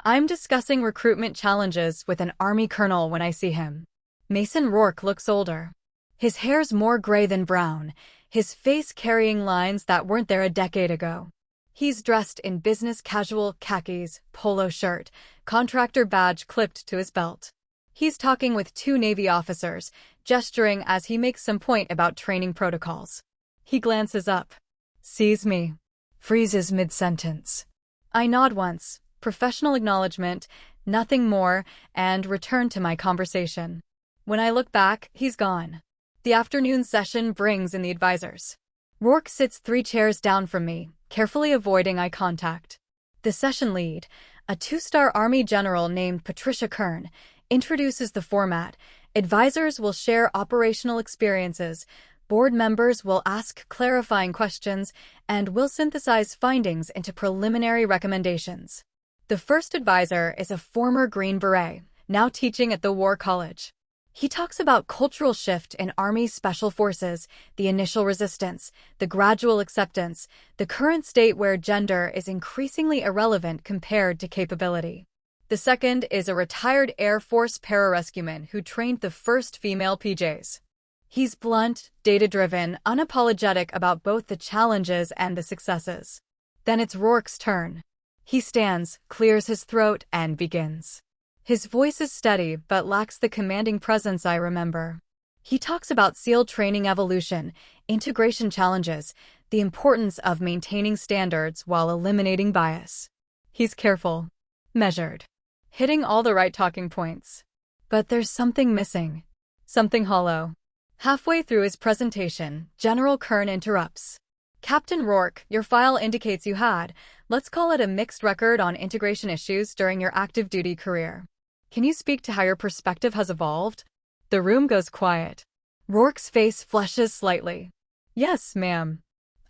I'm discussing recruitment challenges with an Army colonel when I see him. Mason Rourke looks older. His hair's more gray than brown, his face carrying lines that weren't there a decade ago. He's dressed in business casual khakis, polo shirt, contractor badge clipped to his belt. He's talking with 2 Navy officers, gesturing as he makes some point about training protocols. He glances up, sees me, freezes mid-sentence. I nod once, professional acknowledgement, nothing more, and return to my conversation. When I look back, he's gone. The afternoon session brings in the advisors. Rourke sits 3 chairs down from me, carefully avoiding eye contact. The session lead, a 2-star Army general named Patricia Kern, introduces the format. Advisors will share operational experiences, board members will ask clarifying questions, and will synthesize findings into preliminary recommendations. The first advisor is a former Green Beret, now teaching at the War College. He talks about cultural shift in Army Special Forces, the initial resistance, the gradual acceptance, the current state where gender is increasingly irrelevant compared to capability. The second is a retired Air Force pararescueman who trained the first female PJs. He's blunt, data-driven, unapologetic about both the challenges and the successes. Then it's Rourke's turn. He stands, clears his throat, and begins. His voice is steady but lacks the commanding presence I remember. He talks about SEAL training evolution, integration challenges, the importance of maintaining standards while eliminating bias. He's careful, measured, hitting all the right talking points. But there's something missing, something hollow. Halfway through his presentation, General Kern interrupts. Captain Rourke, your file indicates you had, let's call it a mixed record on integration issues during your active duty career. Can you speak to how your perspective has evolved? The room goes quiet. Rourke's face flushes slightly. Yes, ma'am.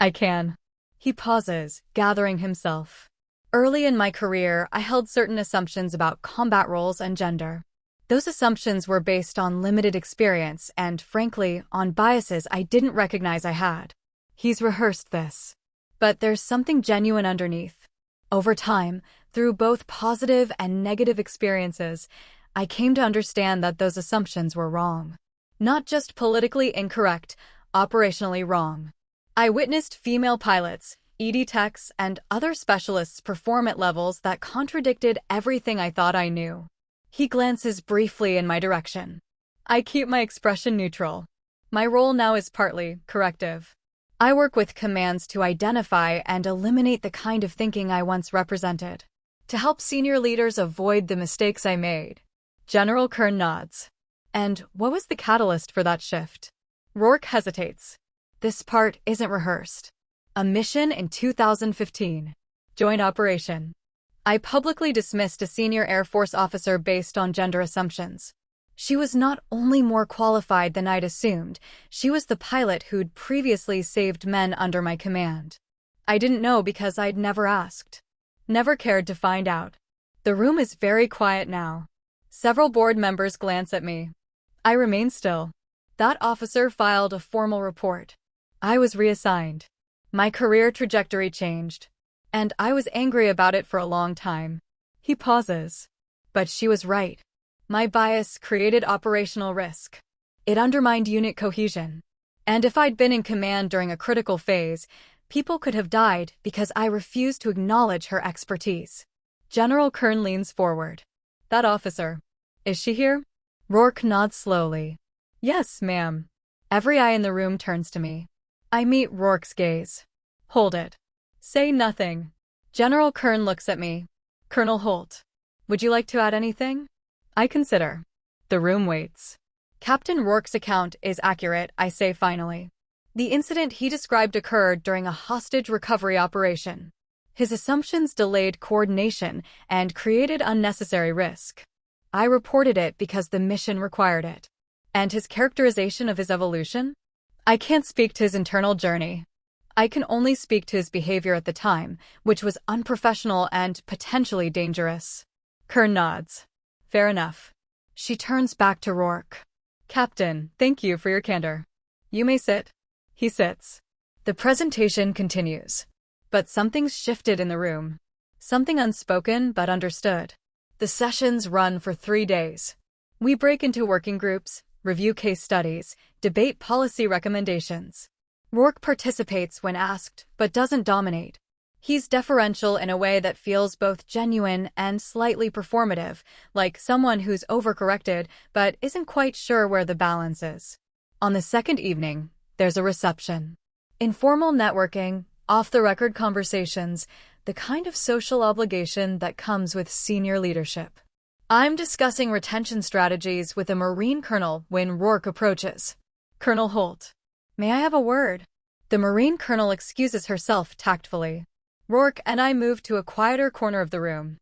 I can. He pauses, gathering himself. Early in my career, I held certain assumptions about combat roles and gender. Those assumptions were based on limited experience and, frankly, on biases I didn't recognize I had. He's rehearsed this. But there's something genuine underneath. Over time, through both positive and negative experiences, I came to understand that those assumptions were wrong. Not just politically incorrect, operationally wrong. I witnessed female pilots, ED techs, and other specialists perform at levels that contradicted everything I thought I knew. He glances briefly in my direction. I keep my expression neutral. My role now is partly corrective. I work with commands to identify and eliminate the kind of thinking I once represented, to help senior leaders avoid the mistakes I made. General Kern nods. And what was the catalyst for that shift? Rourke hesitates. This part isn't rehearsed. A mission in 2015. Joint operation. I publicly dismissed a senior Air Force officer based on gender assumptions. She was not only more qualified than I'd assumed, she was the pilot who'd previously saved men under my command. I didn't know because I'd never asked. Never cared to find out. The room is very quiet now. Several board members glance at me. I remain still. That officer filed a formal report. I was reassigned. My career trajectory changed. And I was angry about it for a long time. He pauses. But she was right. My bias created operational risk. It undermined unit cohesion. And if I'd been in command during a critical phase, people could have died because I refused to acknowledge her expertise. General Kern leans forward. That officer. Is she here? Rourke nods slowly. Yes, ma'am. Every eye in the room turns to me. I meet Rourke's gaze. Hold it. Say nothing. General Kern looks at me. Colonel Holt. Would you like to add anything? I consider. The room waits. Captain Rourke's account is accurate, I say finally. The incident he described occurred during a hostage recovery operation. His assumptions delayed coordination and created unnecessary risk. I reported it because the mission required it. And his characterization of his evolution? I can't speak to his internal journey. I can only speak to his behavior at the time, which was unprofessional and potentially dangerous. Kern nods. Fair enough. She turns back to Rourke. Captain, thank you for your candor. You may sit. He sits. The presentation continues. But something's shifted in the room. Something unspoken but understood. The sessions run for 3 days. We break into working groups, review case studies, debate policy recommendations. Rourke participates when asked, but doesn't dominate. He's deferential in a way that feels both genuine and slightly performative, like someone who's overcorrected but isn't quite sure where the balance is. On the second evening, there's a reception. Informal networking, off-the-record conversations, the kind of social obligation that comes with senior leadership. I'm discussing retention strategies with a Marine colonel when Rourke approaches. Colonel Holt. May I have a word? The Marine colonel excuses herself tactfully. Rourke and I move to a quieter corner of the room.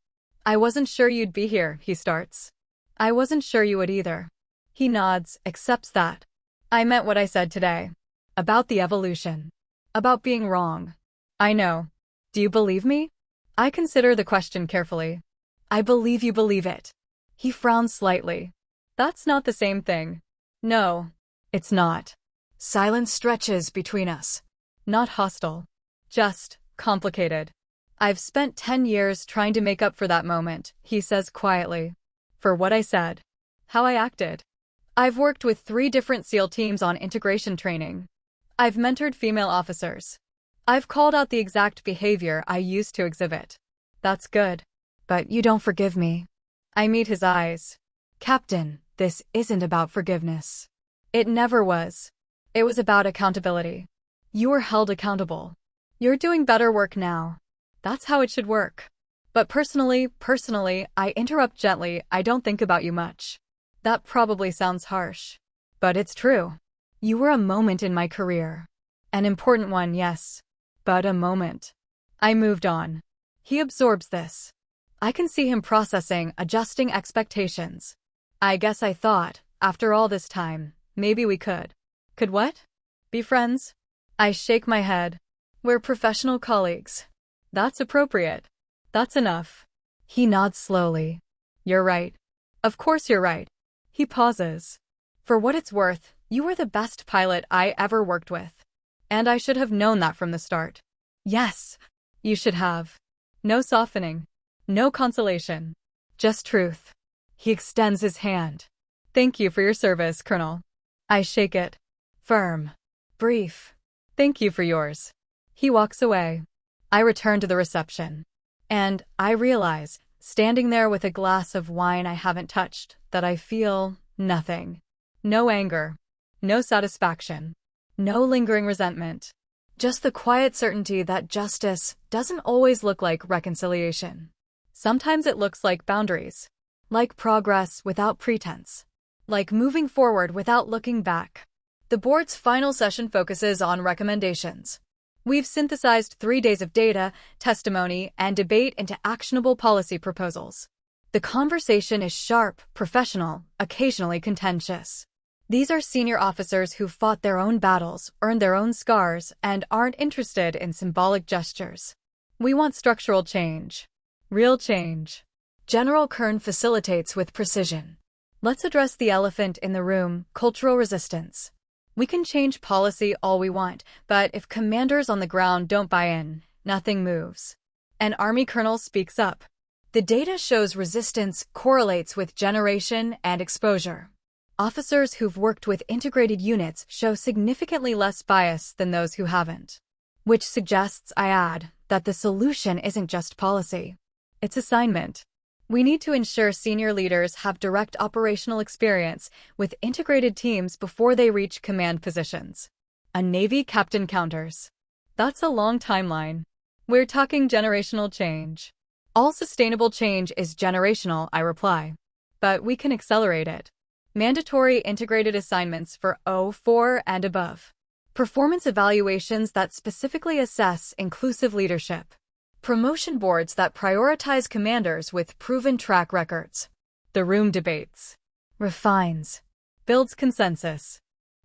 I wasn't sure you'd be here, he starts. I wasn't sure you would either. He nods, accepts that. I meant what I said today. About the evolution. About being wrong. I know. Do you believe me? I consider the question carefully. I believe you believe it. He frowns slightly. That's not the same thing. No, it's not. Silence stretches between us. Not hostile. Just complicated. I've spent 10 years trying to make up for that moment, he says quietly. For what I said. How I acted. I've worked with 3 different SEAL teams on integration training. I've mentored female officers. I've called out the exact behavior I used to exhibit. That's good. But you don't forgive me. I meet his eyes. Captain, this isn't about forgiveness. It never was. It was about accountability. You were held accountable. You're doing better work now. That's how it should work. But personally, I interrupt gently. I don't think about you much. That probably sounds harsh. But it's true. You were a moment in my career. An important one, yes. But a moment. I moved on. He absorbs this. I can see him processing, adjusting expectations. I guess I thought, after all this time, maybe we could. Could what? Be friends? I shake my head. We're professional colleagues. That's appropriate. That's enough. He nods slowly. You're right. Of course you're right. He pauses. For what it's worth, you were the best pilot I ever worked with. And I should have known that from the start. Yes, you should have. No softening. No consolation. Just truth. He extends his hand. Thank you for your service, Colonel. I shake it. Firm. Brief. Thank you for yours. He walks away. I return to the reception. And I realize, standing there with a glass of wine I haven't touched, that I feel nothing. No anger. No satisfaction. No lingering resentment. Just the quiet certainty that justice doesn't always look like reconciliation. Sometimes it looks like boundaries. Like progress without pretense. Like moving forward without looking back. The board's final session focuses on recommendations. We've synthesized 3 days of data, testimony, and debate into actionable policy proposals. The conversation is sharp, professional, occasionally contentious. These are senior officers who fought their own battles, earned their own scars, and aren't interested in symbolic gestures. We want structural change. Real change. General Kern facilitates with precision. Let's address the elephant in the room, cultural resistance. We can change policy all we want, but if commanders on the ground don't buy in, nothing moves. An Army colonel speaks up. The data shows resistance correlates with generation and exposure. Officers who've worked with integrated units show significantly less bias than those who haven't. Which suggests, I add, that the solution isn't just policy. It's assignment. We need to ensure senior leaders have direct operational experience with integrated teams before they reach command positions. A Navy captain counters. That's a long timeline. We're talking generational change. All sustainable change is generational, I reply. But we can accelerate it. Mandatory integrated assignments for O4 and above. Performance evaluations that specifically assess inclusive leadership. Promotion boards that prioritize commanders with proven track records. The room debates. Refines. Builds consensus.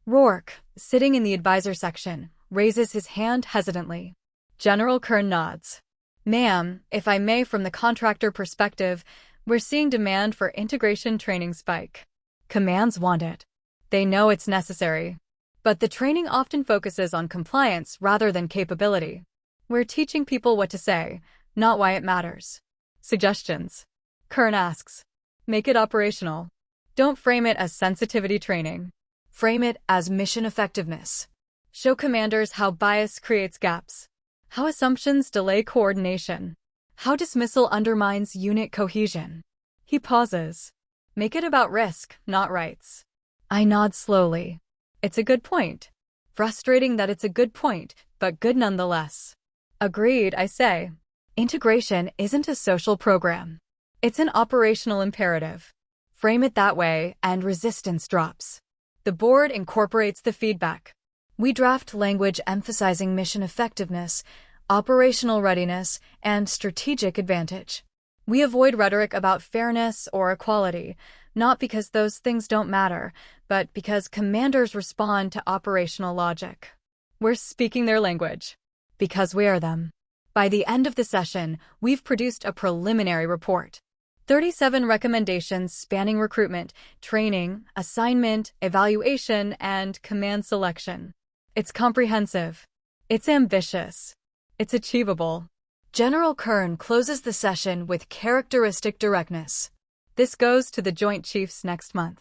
Rourke, sitting in the advisor section, raises his hand hesitantly. General Kern nods. Ma'am, if I may, from the contractor perspective, we're seeing demand for integration training spike. Commands want it. They know it's necessary. But the training often focuses on compliance rather than capability. We're teaching people what to say, not why it matters. Suggestions. Kern asks. Make it operational. Don't frame it as sensitivity training. Frame it as mission effectiveness. Show commanders how bias creates gaps. How assumptions delay coordination. How dismissal undermines unit cohesion. He pauses. Make it about risk, not rights. I nod slowly. It's a good point. Frustrating that it's a good point, but good nonetheless. Agreed, I say. Integration isn't a social program. It's an operational imperative. Frame it that way, and resistance drops. The board incorporates the feedback. We draft language emphasizing mission effectiveness, operational readiness, and strategic advantage. We avoid rhetoric about fairness or equality, not because those things don't matter, but because commanders respond to operational logic. We're speaking their language. Because we are them. By the end of the session, we've produced a preliminary report. 37 recommendations spanning recruitment, training, assignment, evaluation, and command selection. It's comprehensive. It's ambitious. It's achievable. General Kern closes the session with characteristic directness. This goes to the Joint Chiefs next month.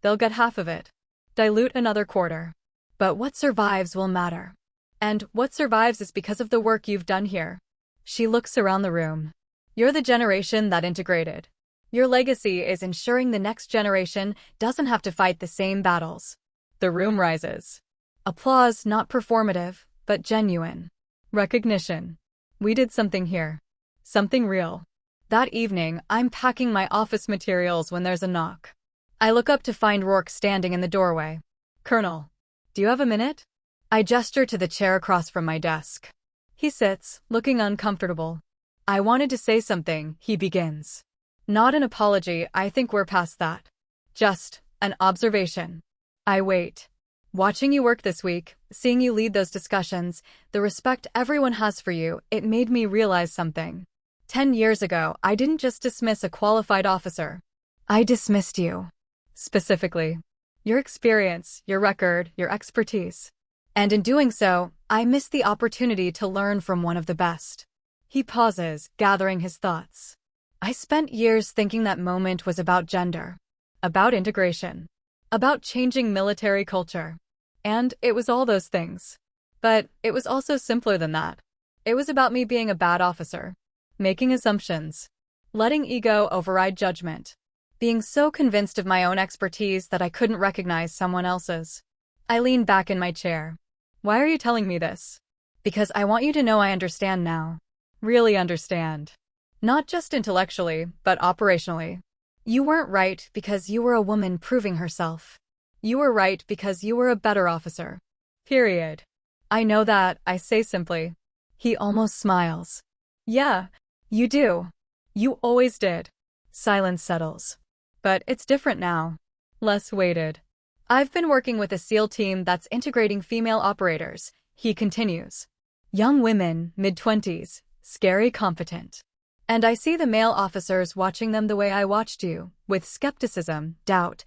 They'll get half of it. Dilute another quarter. But what survives will matter. And what survives is because of the work you've done here. She looks around the room. You're the generation that integrated. Your legacy is ensuring the next generation doesn't have to fight the same battles. The room rises. Applause, not performative, but genuine. Recognition. We did something here. Something real. That evening, I'm packing my office materials when there's a knock. I look up to find Rourke standing in the doorway. Colonel, do you have a minute? I gesture to the chair across from my desk. He sits, looking uncomfortable. I wanted to say something, he begins. Not an apology, I think we're past that. Just an observation. I wait. Watching you work this week, seeing you lead those discussions, the respect everyone has for you, it made me realize something. 10 years ago, I didn't just dismiss a qualified officer. I dismissed you. Specifically. Your experience, your record, your expertise. And in doing so, I missed the opportunity to learn from one of the best. He pauses, gathering his thoughts. I spent years thinking that moment was about gender. About integration. About changing military culture. And it was all those things. But it was also simpler than that. It was about me being a bad officer. Making assumptions. Letting ego override judgment. Being so convinced of my own expertise that I couldn't recognize someone else's. I leaned back in my chair. Why are you telling me this? Because I want you to know I understand now. Really understand. Not just intellectually, but operationally. You weren't right because you were a woman proving herself. You were right because you were a better officer. Period. I know that, I say simply. He almost smiles. Yeah, you do. You always did. Silence settles. But it's different now. Less weighted. I've been working with a SEAL team that's integrating female operators, he continues. Young women, mid-20s, scary competent. And I see the male officers watching them the way I watched you, with skepticism, doubt,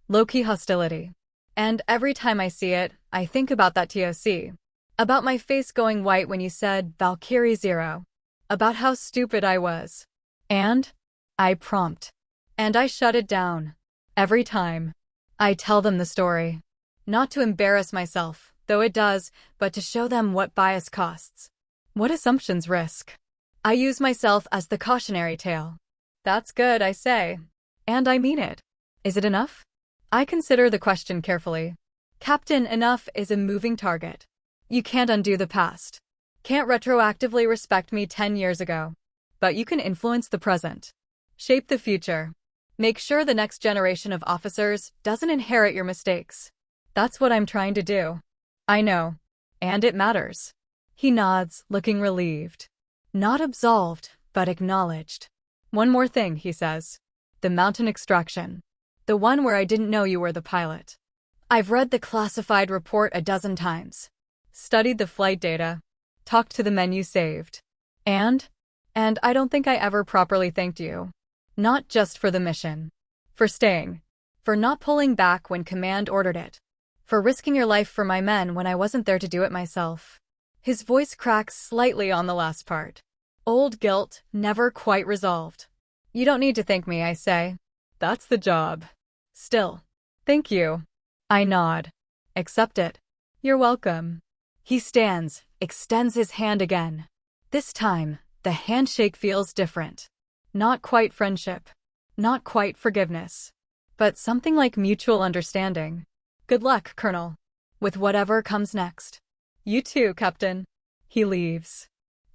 low-key hostility. And every time I see it, I think about that TOC. About my face going white when you said Valkyrie 0. About how stupid I was. And I prompt. And I shut it down. Every time. I tell them the story. Not to embarrass myself, though it does, but to show them what bias costs. What assumptions risk. I use myself as the cautionary tale. That's good, I say. And I mean it. Is it enough? I consider the question carefully. Captain, enough is a moving target. You can't undo the past. Can't retroactively respect me 10 years ago. But you can influence the present. Shape the future. Make sure the next generation of officers doesn't inherit your mistakes. That's what I'm trying to do. I know. And it matters. He nods, looking relieved. Not absolved, but acknowledged. One more thing, he says. The mountain extraction. The one where I didn't know you were the pilot. I've read the classified report a dozen times. Studied the flight data. Talked to the men you saved. And I don't think I ever properly thanked you. Not just for the mission. For staying. For not pulling back when command ordered it. For risking your life for my men when I wasn't there to do it myself. His voice cracks slightly on the last part. Old guilt, never quite resolved. You don't need to thank me, I say. That's the job. Still. Thank you. I nod. Accept it. You're welcome. He stands, extends his hand again. This time, the handshake feels different. Not quite friendship. Not quite forgiveness. But something like mutual understanding. Good luck, Colonel. With whatever comes next. You too, Captain. He leaves.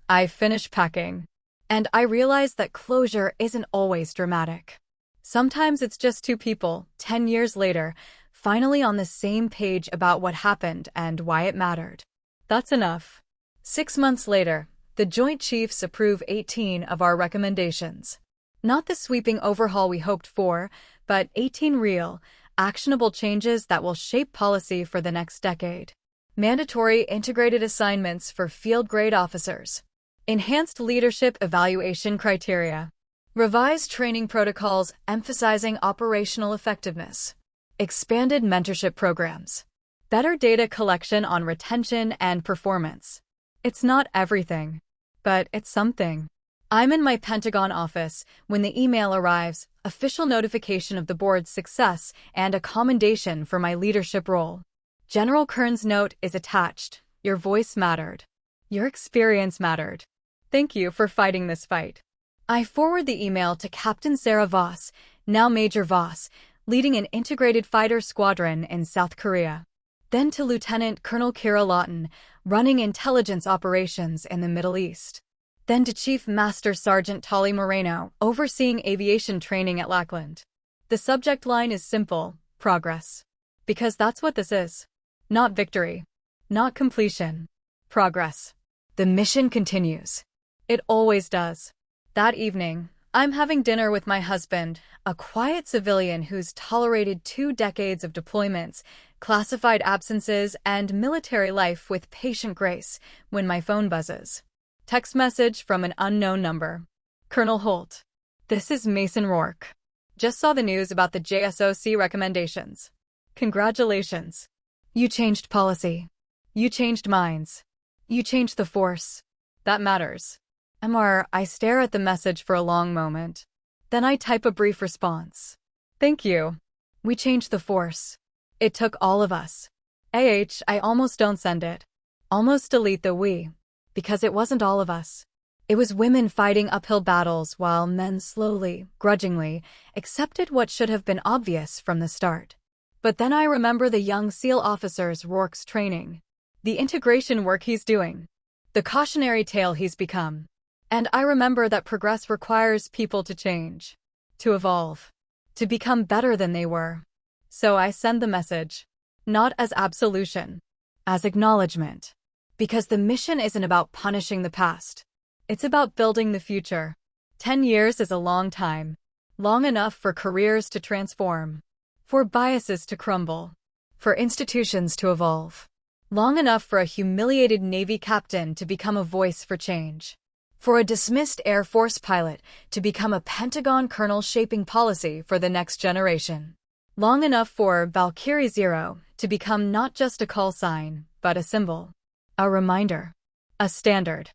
I finish packing. And I realize that closure isn't always dramatic. Sometimes it's just two people, 10 years later, finally on the same page about what happened and why it mattered. That's enough. 6 months later, the Joint Chiefs approve 18 of our recommendations. Not the sweeping overhaul we hoped for, but 18 real, actionable changes that will shape policy for the next decade. Mandatory integrated assignments for field-grade officers. Enhanced leadership evaluation criteria. Revised training protocols emphasizing operational effectiveness. Expanded mentorship programs. Better data collection on retention and performance. It's not everything, but it's something. I'm in my Pentagon office when the email arrives, official notification of the board's success and a commendation for my leadership role. General Kern's note is attached. Your voice mattered. Your experience mattered. Thank you for fighting this fight. I forward the email to Captain Sarah Voss, now Major Voss, leading an integrated fighter squadron in South Korea. Then to Lieutenant Colonel Kira Lawton, running intelligence operations in the Middle East. Then to Chief Master Sergeant Tali Moreno, overseeing aviation training at Lackland. The subject line is simple: progress. Because that's what this is. Not victory. Not completion. Progress. The mission continues. It always does. That evening, I'm having dinner with my husband, a quiet civilian who's tolerated 2 decades of deployments, classified absences, and military life with patient grace, when my phone buzzes. Text message from an unknown number. Colonel Holt. This is Mason Rourke. Just saw the news about the JSOC recommendations. Congratulations. You changed policy. You changed minds. You changed the force. That matters. MR, I stare at the message for a long moment. Then I type a brief response. Thank you. We changed the force. It took all of us. I almost don't send it. Almost delete the we. Because it wasn't all of us. It was women fighting uphill battles while men slowly, grudgingly, accepted what should have been obvious from the start. But then I remember the young SEAL officers Rourke's training. The integration work he's doing. The cautionary tale he's become. And I remember that progress requires people to change. To evolve. To become better than they were. So I send the message. Not as absolution. As acknowledgement. Because the mission isn't about punishing the past. It's about building the future. 10 years is a long time. Long enough for careers to transform. For biases to crumble. For institutions to evolve. Long enough for a humiliated Navy captain to become a voice for change. For a dismissed Air Force pilot to become a Pentagon colonel shaping policy for the next generation. Long enough for Valkyrie Zero to become not just a call sign, but a symbol. A reminder. A standard.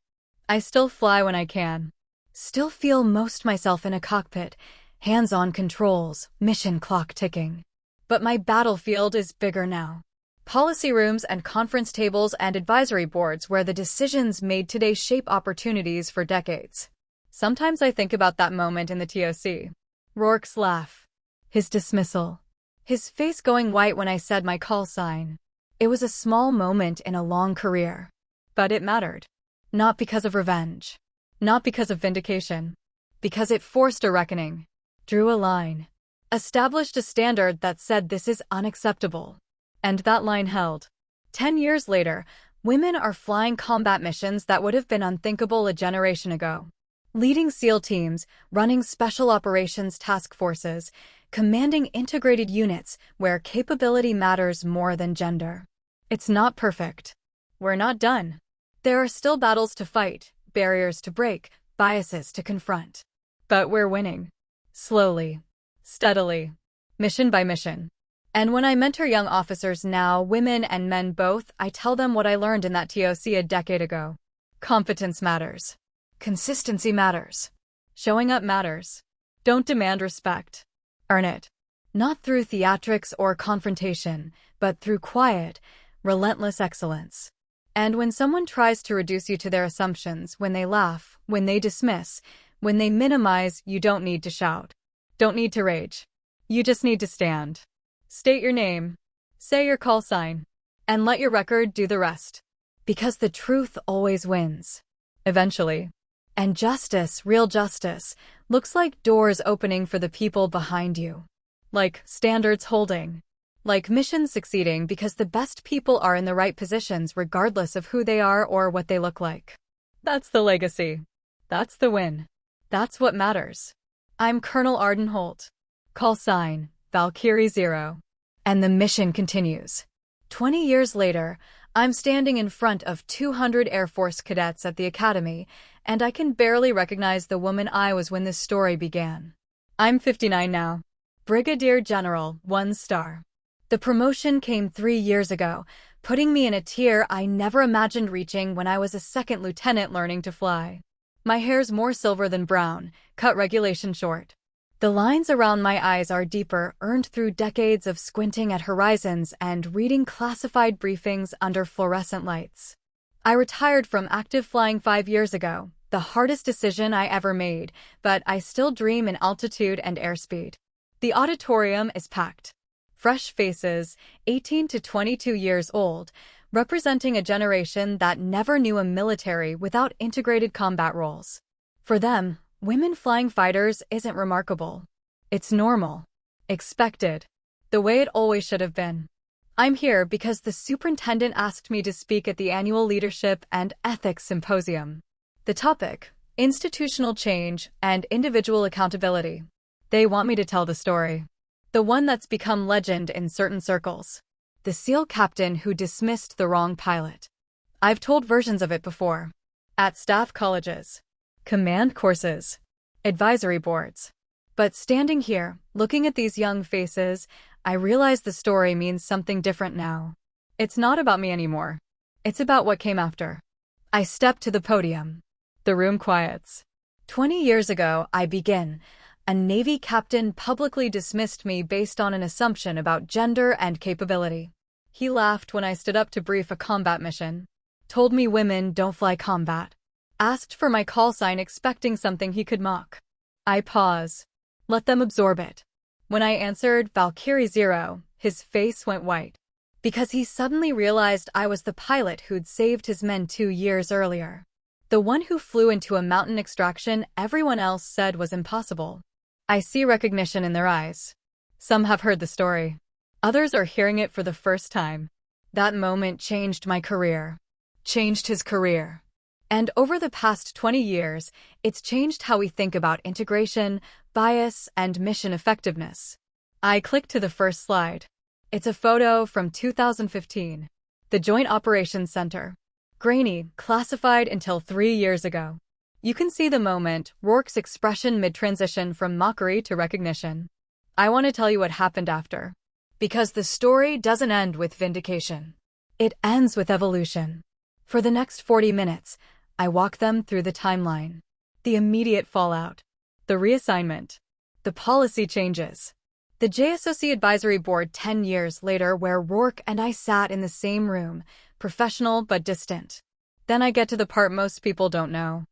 I still fly when I can. Still feel most myself in a cockpit, hands-on controls, mission clock ticking. But my battlefield is bigger now. Policy rooms and conference tables and advisory boards where the decisions made today shape opportunities for decades. Sometimes I think about that moment in the TOC. Rourke's laugh. His dismissal. His face going white when I said my call sign. It was a small moment in a long career. But it mattered. Not because of revenge. Not because of vindication. Because it forced a reckoning. Drew a line. Established a standard that said this is unacceptable. And that line held. 10 years later, women are flying combat missions that would have been unthinkable a generation ago. Leading SEAL teams, running special operations task forces, commanding integrated units where capability matters more than gender. It's not perfect. We're not done. There are still battles to fight, barriers to break, biases to confront. But we're winning. Slowly. Steadily. Mission by mission. And when I mentor young officers now, women and men both, I tell them what I learned in that TOC a decade ago. Competence matters. Consistency matters. Showing up matters. Don't demand respect. Earn it. Not through theatrics or confrontation, but through quiet, relentless excellence. And when someone tries to reduce you to their assumptions, when they laugh, when they dismiss, when they minimize, you don't need to shout. Don't need to rage. You just need to stand. State your name. Say your call sign. And let your record do the rest. Because the truth always wins. Eventually. And justice, real justice, looks like doors opening for the people behind you. Like standards holding. Like missions succeeding because the best people are in the right positions regardless of who they are or what they look like. That's the legacy. That's the win. That's what matters. I'm Colonel Arden Holt. Call sign, Valkyrie 0. And the mission continues. 20 years later, I'm standing in front of 200 Air Force cadets at the academy, and I can barely recognize the woman I was when this story began. I'm 59 now. Brigadier General, 1 star. The promotion came 3 years ago, putting me in a tier I never imagined reaching when I was a second lieutenant learning to fly. My hair's more silver than brown, cut regulation short. The lines around my eyes are deeper, earned through decades of squinting at horizons and reading classified briefings under fluorescent lights. I retired from active flying 5 years ago, the hardest decision I ever made, but I still dream in altitude and airspeed. The auditorium is packed. Fresh faces, 18 to 22 years old, representing a generation that never knew a military without integrated combat roles. For them, women flying fighters isn't remarkable. It's normal. Expected. The way it always should have been. I'm here because the superintendent asked me to speak at the annual Leadership and Ethics Symposium. The topic, institutional change and individual accountability. They want me to tell the story. The one that's become legend in certain circles. The SEAL captain who dismissed the wrong pilot. I've told versions of it before. At staff colleges. Command courses. Advisory boards. But standing here, looking at these young faces, I realize the story means something different now. It's not about me anymore. It's about what came after. I step to the podium. The room quiets. 20 years ago, I begin. A Navy captain publicly dismissed me based on an assumption about gender and capability. He laughed when I stood up to brief a combat mission. Told me women don't fly combat. Asked for my call sign expecting something he could mock. I pause. Let them absorb it. When I answered Valkyrie 0, his face went white. Because he suddenly realized I was the pilot who'd saved his men 2 years earlier. The one who flew into a mountain extraction everyone else said was impossible. I see recognition in their eyes. Some have heard the story. Others are hearing it for the first time. That moment changed my career. Changed his career. And over the past 20 years, it's changed how we think about integration, bias, and mission effectiveness. I click to the first slide. It's a photo from 2015. The Joint Operations Center. Grainy, classified until 3 years ago. You can see the moment, Rourke's expression mid-transition from mockery to recognition. I want to tell you what happened after. Because the story doesn't end with vindication. It ends with evolution. For the next 40 minutes, I walk them through the timeline. The immediate fallout. The reassignment. The policy changes. The JSOC Advisory Board 10 years later where Rourke and I sat in the same room, professional but distant. Then I get to the part most people don't know.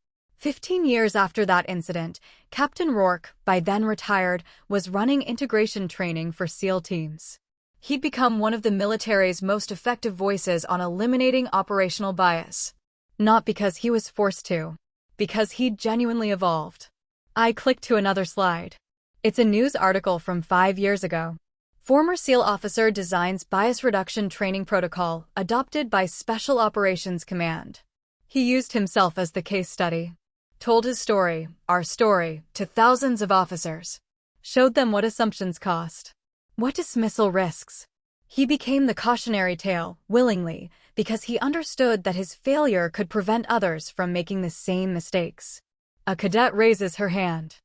15 years after that incident, Captain Rourke, by then retired, was running integration training for SEAL teams. He'd become one of the military's most effective voices on eliminating operational bias. Not because he was forced to, because he'd genuinely evolved. I clicked to another slide. It's a news article from 5 years ago. Former SEAL officer designs bias reduction training protocol adopted by Special Operations Command. He used himself as the case study. Told his story, our story, to thousands of officers. Showed them what assumptions cost. What dismissal risks. He became the cautionary tale, willingly, because he understood that his failure could prevent others from making the same mistakes. A cadet raises her hand.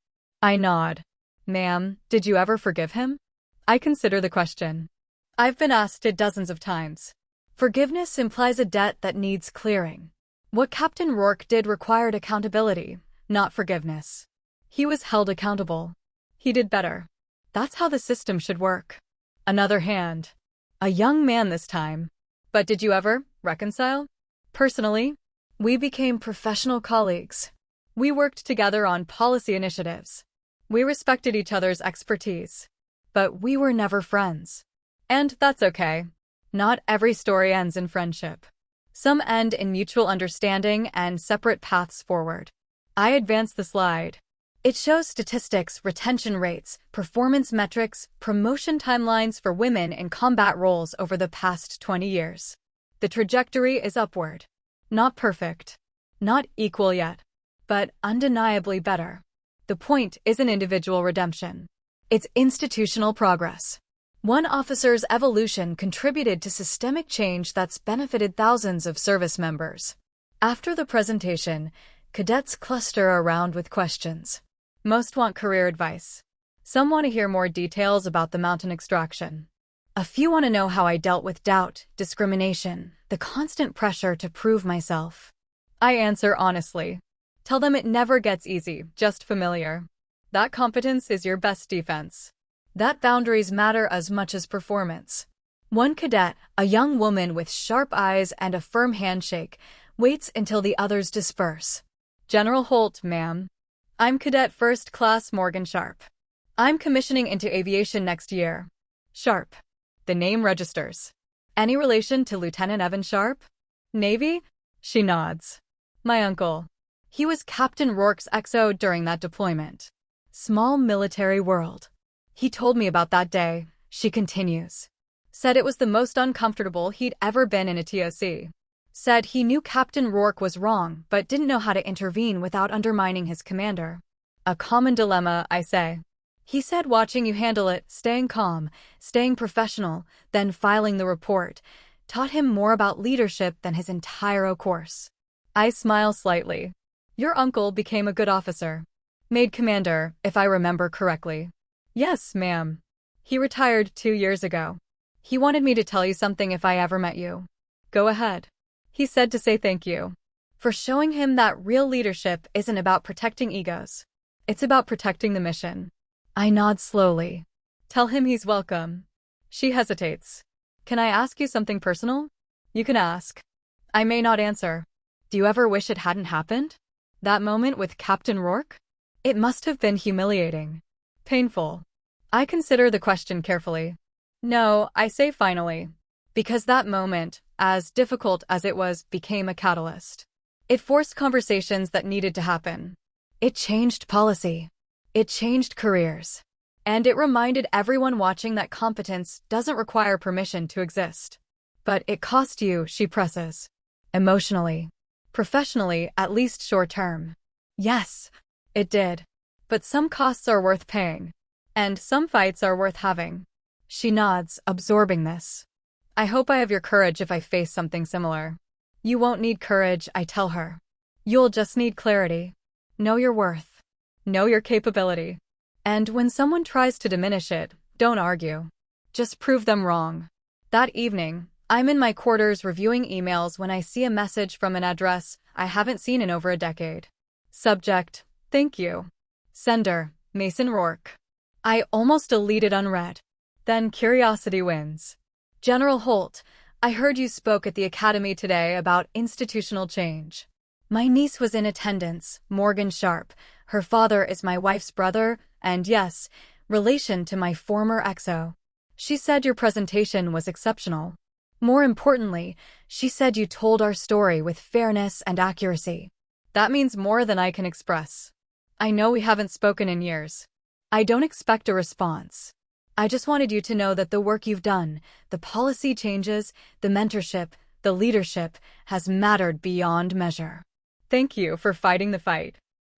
I nod. Ma'am, did you ever forgive him? I consider the question. I've been asked it dozens of times. Forgiveness implies a debt that needs clearing. What Captain Rourke did required accountability, not forgiveness. He was held accountable. He did better. That's how the system should work. Another hand. A young man this time. But did you ever reconcile? Personally, we became professional colleagues. We worked together on policy initiatives. We respected each other's expertise. But we were never friends. And that's okay. Not every story ends in friendship. Some end in mutual understanding and separate paths forward. I advance the slide. It shows statistics, retention rates, performance metrics, promotion timelines for women in combat roles over the past 20 years. The trajectory is upward. Not perfect. Not equal yet. But undeniably better. The point isn't individual redemption. It's institutional progress. One officer's evolution contributed to systemic change that's benefited thousands of service members. After the presentation, cadets cluster around with questions. Most want career advice. Some want to hear more details about the mountain extraction. A few want to know how I dealt with doubt, discrimination, the constant pressure to prove myself. I answer honestly. Tell them it never gets easy, just familiar. That competence is your best defense. That boundaries matter as much as performance. One cadet, a young woman with sharp eyes and a firm handshake, waits until the others disperse. General Holt, ma'am. I'm Cadet First Class Morgan Sharp. I'm commissioning into aviation next year. Sharp. The name registers. Any relation to Lieutenant Evan Sharp? Navy? She nods. My uncle. He was Captain Rourke's XO during that deployment. Small military world. He told me about that day, she continues. Said it was the most uncomfortable he'd ever been in a TOC. Said he knew Captain Rourke was wrong but didn't know how to intervene without undermining his commander. A common dilemma, I say. He said watching you handle it, staying calm, staying professional, then filing the report, taught him more about leadership than his entire O course. I smile slightly. Your uncle became a good officer. Made commander, if I remember correctly. Yes, ma'am. He retired 2 years ago. He wanted me to tell you something if I ever met you. Go ahead. He said to say thank you. For showing him that real leadership isn't about protecting egos. It's about protecting the mission. I nod slowly. Tell him he's welcome. She hesitates. Can I ask you something personal? You can ask. I may not answer. Do you ever wish it hadn't happened? That moment with Captain Rourke? It must have been humiliating. Painful. I consider the question carefully. No, I say finally. Because that moment, as difficult as it was, became a catalyst. It forced conversations that needed to happen. It changed policy. It changed careers. And it reminded everyone watching that competence doesn't require permission to exist. But it cost you, she presses. Emotionally. Professionally, at least short term. Yes, it did. But some costs are worth paying. And some fights are worth having. She nods, absorbing this. I hope I have your courage if I face something similar. You won't need courage, I tell her. You'll just need clarity. Know your worth. Know your capability. And when someone tries to diminish it, don't argue. Just prove them wrong. That evening, I'm in my quarters reviewing emails when I see a message from an address I haven't seen in over a decade. Subject, thank you. Sender, Mason Rourke. I almost deleted unread. Then curiosity wins. General Holt, I heard you spoke at the Academy today about institutional change. My niece was in attendance, Morgan Sharp. Her father is my wife's brother, and yes, relation to my former XO. She said your presentation was exceptional. More importantly, she said you told our story with fairness and accuracy. That means more than I can express. I know we haven't spoken in years. I don't expect a response. I just wanted you to know that the work you've done, the policy changes, the mentorship, the leadership, has mattered beyond measure. Thank you for fighting the fight.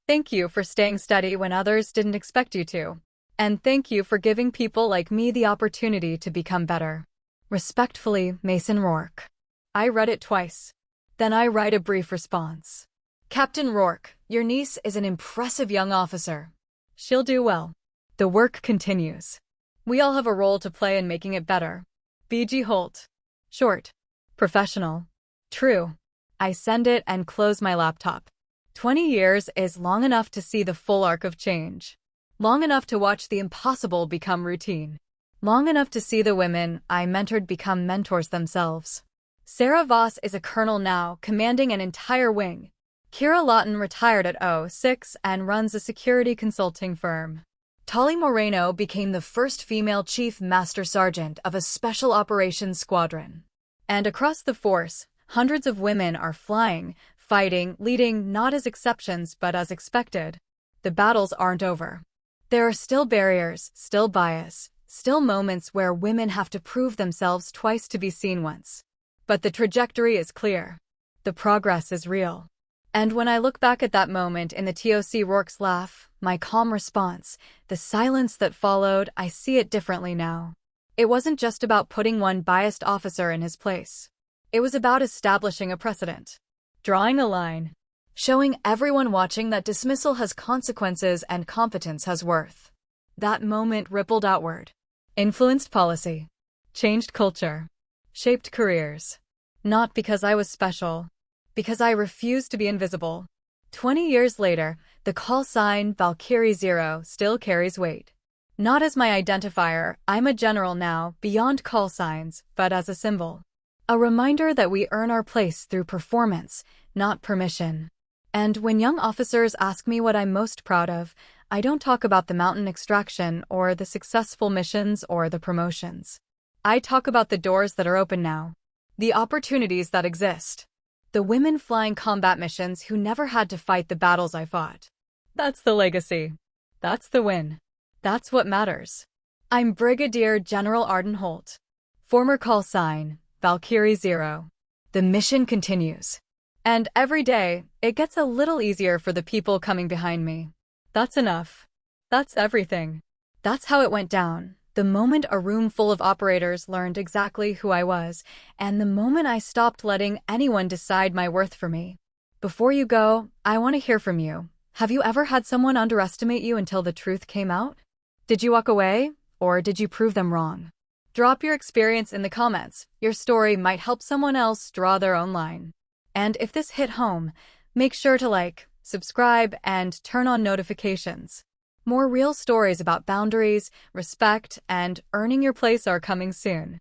Thank you for staying steady when others didn't expect you to. And thank you for giving people like me the opportunity to become better. Respectfully, Mason Rourke. I read it twice. Then I write a brief response. Captain Rourke, your niece is an impressive young officer. She'll do well. The work continues. We all have a role to play in making it better. B.G. Holt. Short. Professional. True. I send it and close my laptop. 20 years is long enough to see the full arc of change. Long enough to watch the impossible become routine. Long enough to see the women I mentored become mentors themselves. Sarah Voss is a colonel now, commanding an entire wing. Kira Lawton retired at 06 and runs a security consulting firm. Tali Moreno became the first female chief master sergeant of a special operations squadron. And across the force, hundreds of women are flying, fighting, leading not as exceptions but as expected. The battles aren't over. There are still barriers, still bias, still moments where women have to prove themselves twice to be seen once. But the trajectory is clear. The progress is real. And when I look back at that moment in the TOC Rourke's laugh, my calm response, the silence that followed, I see it differently now. It wasn't just about putting one biased officer in his place. It was about establishing a precedent. Drawing a line. Showing everyone watching that dismissal has consequences and competence has worth. That moment rippled outward. Influenced policy. Changed culture. Shaped careers. Not because I was special. Because I refused to be invisible. 20 years later, the call sign Valkyrie 0 still carries weight. Not as my identifier, I'm a general now, beyond call signs, but as a symbol. A reminder that we earn our place through performance, not permission. And when young officers ask me what I'm most proud of, I don't talk about the mountain extraction or the successful missions or the promotions. I talk about the doors that are open now. The opportunities that exist. The women flying combat missions who never had to fight the battles I fought. That's the legacy. That's the win. That's what matters. I'm Brigadier General Arden Holt. Former call sign, Valkyrie 0. The mission continues. And every day, it gets a little easier for the people coming behind me. That's enough. That's everything. That's how it went down. The moment a room full of operators learned exactly who I was, and the moment I stopped letting anyone decide my worth for me. Before you go, I want to hear from you. Have you ever had someone underestimate you until the truth came out? Did you walk away, or did you prove them wrong? Drop your experience in the comments. Your story might help someone else draw their own line. And if this hit home, make sure to like, subscribe, and turn on notifications. More real stories about boundaries, respect, and earning your place are coming soon.